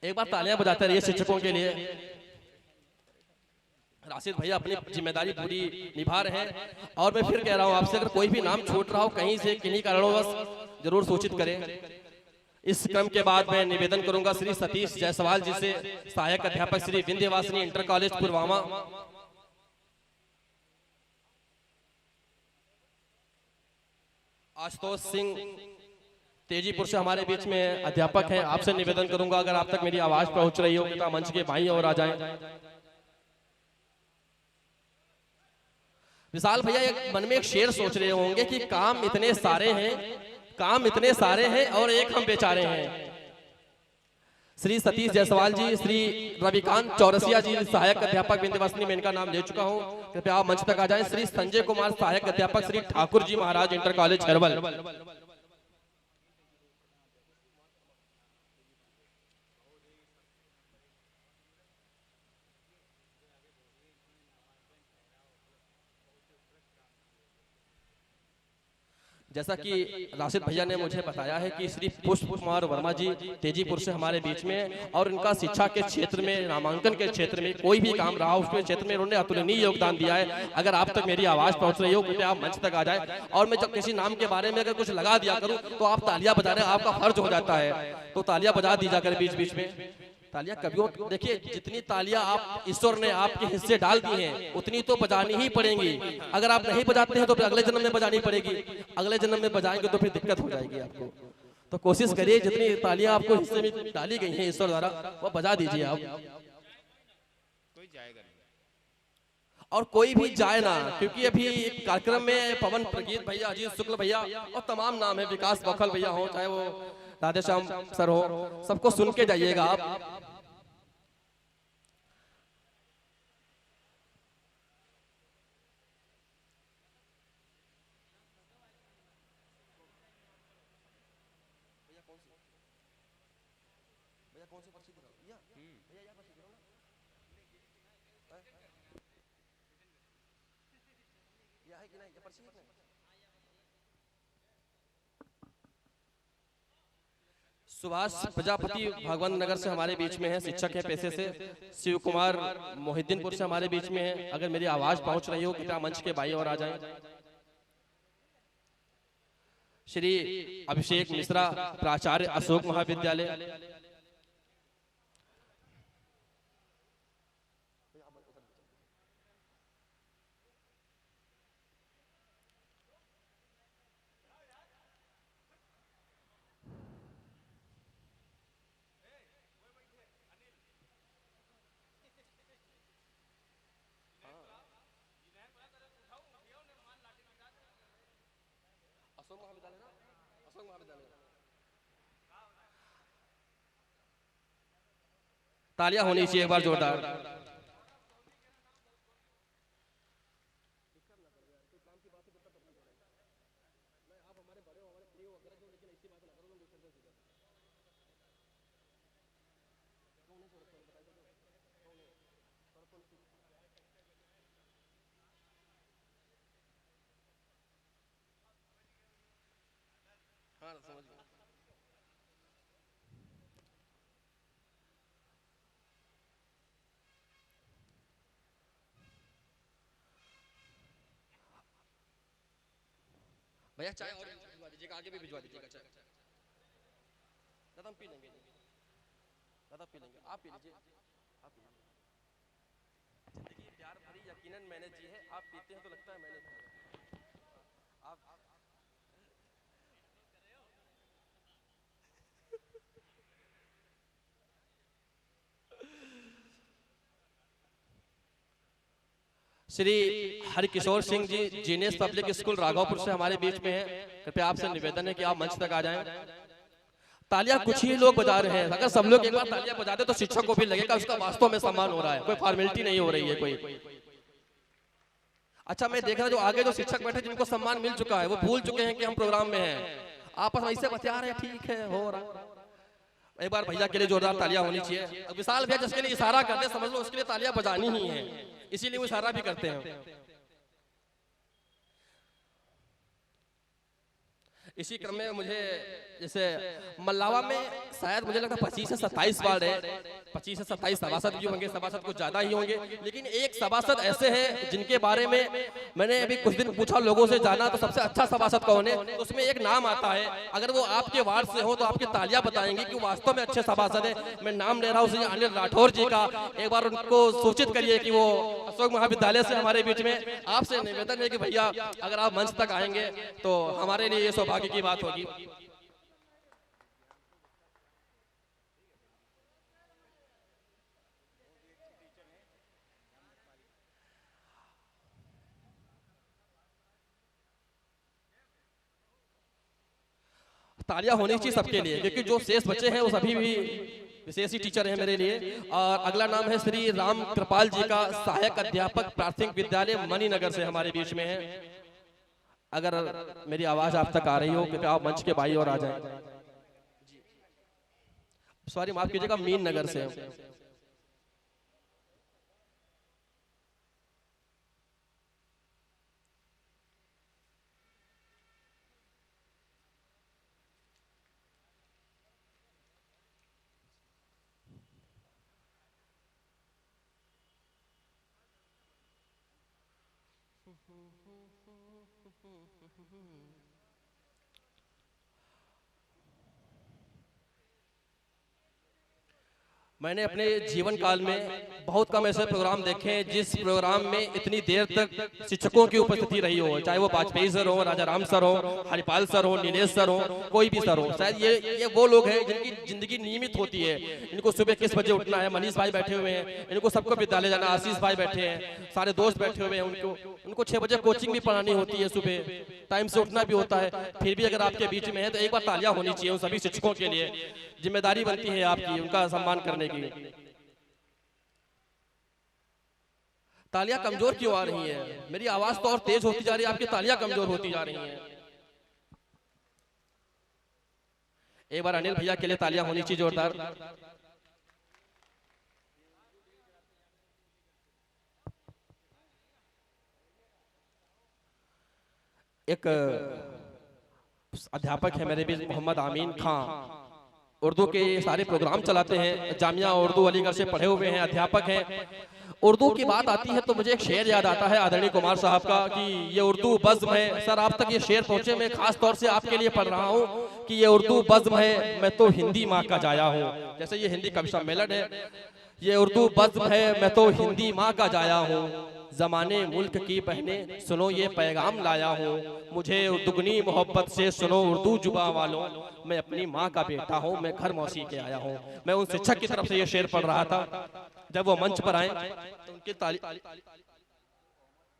एक बार तालियां बजाते रहिए शिक्षकों के लिए। राशिद भैया अपनी जिम्मेदारी पूरी निभा रहे हैं। और मैं फिर कह रहा हूं आपसे, अगर कोई भी नाम छूट रहा हो कहीं से किन्हीं कारणों जरूर सूचित करें। इस क्रम के बाद मैं निवेदन करूंगा श्री सतीश जायसवाल जी से, सहायक अध्यापक श्री विंध्यवासिनी इंटर कॉलेज पुलवामा। आशुतोष सिंह तेजीपुर से हमारे बीच में अध्यापक हैं। आपसे निवेदन करूंगा अगर आप तक मेरी आवाज पहुंच रही हो तो मंच के बाईं ओर आ जाएं। विशाल भैया एक मन में एक शेर सोच रहे होंगे कि काम इतने सारे हैं, काम इतने सारे हैं और एक हम बेचारे हैं। श्री सतीश जायसवाल जी, श्री रविकांत चौरसिया जी सहायक अध्यापक विंध्यवासिनी, मैं इनका नाम ले चुका हूं, कृपया आप मंच तक आ जाएं। श्री संजय कुमार सहायक अध्यापक, श्री ठाकुर जी महाराज इंटर कॉलेज खरवल। जैसा कि राशिद भैया ने मुझे बताया है कि श्री पुष्प कुमार वर्मा जी तेजीपुर से हमारे बीच में, और इनका शिक्षा के क्षेत्र में, नामांकन के क्षेत्र में कोई भी काम रहा उसके क्षेत्र में इन्होंने अतुलनीय योगदान दिया है। अगर आप तक मेरी आवाज पहुंच रही हो, कृपया आप मंच तक आ जाए। और मैं जब किसी नाम के बारे में अगर कुछ लगा दिया करूं तो आप तालियां बजा रहे, आपका फर्ज हो जाता है, तो तालियां बजा दी जाकर बीच बीच में। तालियां कभी, देखिए जितनी तालियां आप ईश्वर ने आपके हिस्से डाल दी हैं उतनी तो बजानी ही पड़ेंगी। अगर आप नहीं बजाते हैं तो फिर अगले जन्म में बजानी पड़ेगी, अगले जन्म में बजाएंगे तो फिर दिक्कत हो जाएगी आपको। तो कोशिश करिए जितनी तालियां आपको हिस्से में डाली गई हैं ईश्वर द्वारा वो बजा दीजिए आप। कोई जाएगा नहीं और कोई भी जाए ना, क्योंकि अभी कार्यक्रम में पवन प्रगीत भैया, अजीत शुक्ल भैया और तमाम नाम है, विकास बखल भैया हो, चाहे वो राधेश्याम सर हो, सबको सुन के जाइएगा आप। सुभाष प्रजापति भगवान नगर से हमारे बीच में है, शिक्षक है पेशे से। शिव कुमार मोहिद्दीनपुर से हमारे बीच में है। अगर मेरी आवाज पहुंच रही हो कृपया मंच के बाई और आ जाएं। श्री अभिषेक मिश्रा प्राचार्य अशोक महाविद्यालय। तालियां होनी चाहिए एक बार जोरदार। हाँ, समझ गया। भैया चाय और भिजवा दीजिएगा, आगे भी भिजवा दीजिएगा चाय। दादा हम पी लेंगे, दादा पी लेंगे, आप पी लीजिए, आप पी लीजिए। जिंदगी प्यार भरी यकीनन मैंने जी है, आप पीते हैं तो लगता है मैंने की है। आप Shri Harkishor Singh ji genius public school Raghavpur से हमारे बीच में हैं। कृपया आपसे निवेदन है कि आप मंच तक आ जाएं। तालियां कुछ ही लोग बजा रहे हैं, अगर सब लोग एक बार तालियां बजाते तो शिक्षक को भी लगेगा उसका वास्तव में सम्मान हो रहा है, कोई फॉर्मेलिटी नहीं हो रही है कोई। अच्छा, मैं देख रहा हूं जो आगे जो शिक्षक बैठे जिनको सम्मान मिल चुका है वो भूल चुके हैं कि हम प्रोग्राम में हैं, आपस में ऐसे बचा रहे हैं, ठीक है हो रहा। एक बार भैया के लिए जोरदार तालियां होनी चाहिए। विशाल भैया जिसके लिए इशारा करते समझ लो उसके लिए तालियां बजानी ही है, इसीलिए वो इशारा भी करते हैं। इसी क्रम में मुझे जैसे मल्लावा में शायद मुझे लगता है 25 से 27 वार्ड है, 25 से 27 सभासद भी होंगे, सभासद कुछ ज्यादा ही होंगे, लेकिन एक सभासद ऐसे हैं जिनके बारे में मैंने अभी कुछ दिन पूछा लोगों से, जाना तो सबसे अच्छा सभासद कौन है, तो उसमें एक नाम आता है। अगर वो आपके वार्ड से हो तो आपकी तालियां बताएंगे कि वास्तव में अच्छे सभासद है। मैं नाम ले रहा हूँ अनिल राठौर जी का, एक बार उनको सूचित करिए कि वो अशोक महाविद्यालय से हमारे बीच में। आपसे निवेदन है कि भैया अगर आप मंच तक आएंगे तो हमारे लिए ये सौभाग्य की बात होगी। तालियां होनी चाहिए सबके लिए, क्योंकि जो शेष बचे हैं वो सभी भी विशेष ही टीचर है मेरे लिए। और अगला नाम है श्री राम कृपाल जी का, सहायक अध्यापक प्राथमिक विद्यालय मणिनगर से हमारे बीच में है। अगर मेरी आवाज आप तक आ रही हो कृपया आप मंच के बाई और आ जाएं। सॉरी माफ कीजिएगा, मीन नगर से। मैंने अपने जीवन काल में बहुत कम ऐसे प्रोग्राम देखे हैं जिस प्रोग्राम में इतनी देर तक शिक्षकों की उपस्थिति रही हो, चाहे वो वाजपेयी सर हो, राजा राम सर हो, हरिपाल सर हो, नीलेश सर हो, कोई भी सर हो। शायद ये वो लोग हैं जिनकी जिंदगी नियमित होती है। इनको सुबह किस बजे उठना है, मनीष भाई बैठे हुए हैं, इनको सबको विद्यालय जाना, आशीष भाई बैठे हैं, सारे दोस्त बैठे हुए हैं, उनको 6 बजे कोचिंग भी पढ़ानी होती है, सुबह टाइम से उठना भी होता है। फिर भी अगर आपके बीच में है तो एक बार तालियां होनी चाहिए उन सभी शिक्षकों के लिए। जिम्मेदारी बनती है आपकी उनका सम्मान करने की। तालियां कमजोर क्यों आ रही है? मेरी आवाज तो और तेज होती जा रही है, आपकी तालियां कमजोर होती जा रही हैं। एक बार अनिल भैया के लिए तालियां होनी चाहिए जोरदार। एक अध्यापक है मेरे बीच, मोहम्मद आमीन खान, उर्दू के सारे प्रोग्राम चलाते हैं, जामिया उर्दू अलीगढ़ से पढ़े हुए हैं, अध्यापक हैं। उर्दू की बात आती है तो मुझे एक शेर याद आता है आदरणीय कुमार साहब का कि ये उर्दू बज़्म है। सर आप तक ये शेर पहुंचे, मैं खास तौर से आपके लिए पढ़ रहा हूँ कि ये उर्दू बज़्म है, मैं तो हिंदी माँ का जाया हूँ। जैसे ये हिंदी कवि सम्मेलन है, ये उर्दू बज़्म है, मैं तो हिंदी माँ का जाया हूँ। जमाने मुल्क की बहने सुनो ये पैगाम लाया हूँ, मुझे दुगनी मोहब्बत से सुनो उर्दू जुबा वालों, मैं अपनी माँ का बेटा हूँ, मैं घर मौसी के आया हूँ। मैं उन शिक्षक की तरफ से ये शेर पढ़ रहा था। जब वो मंच पर आए तो उनकी ताली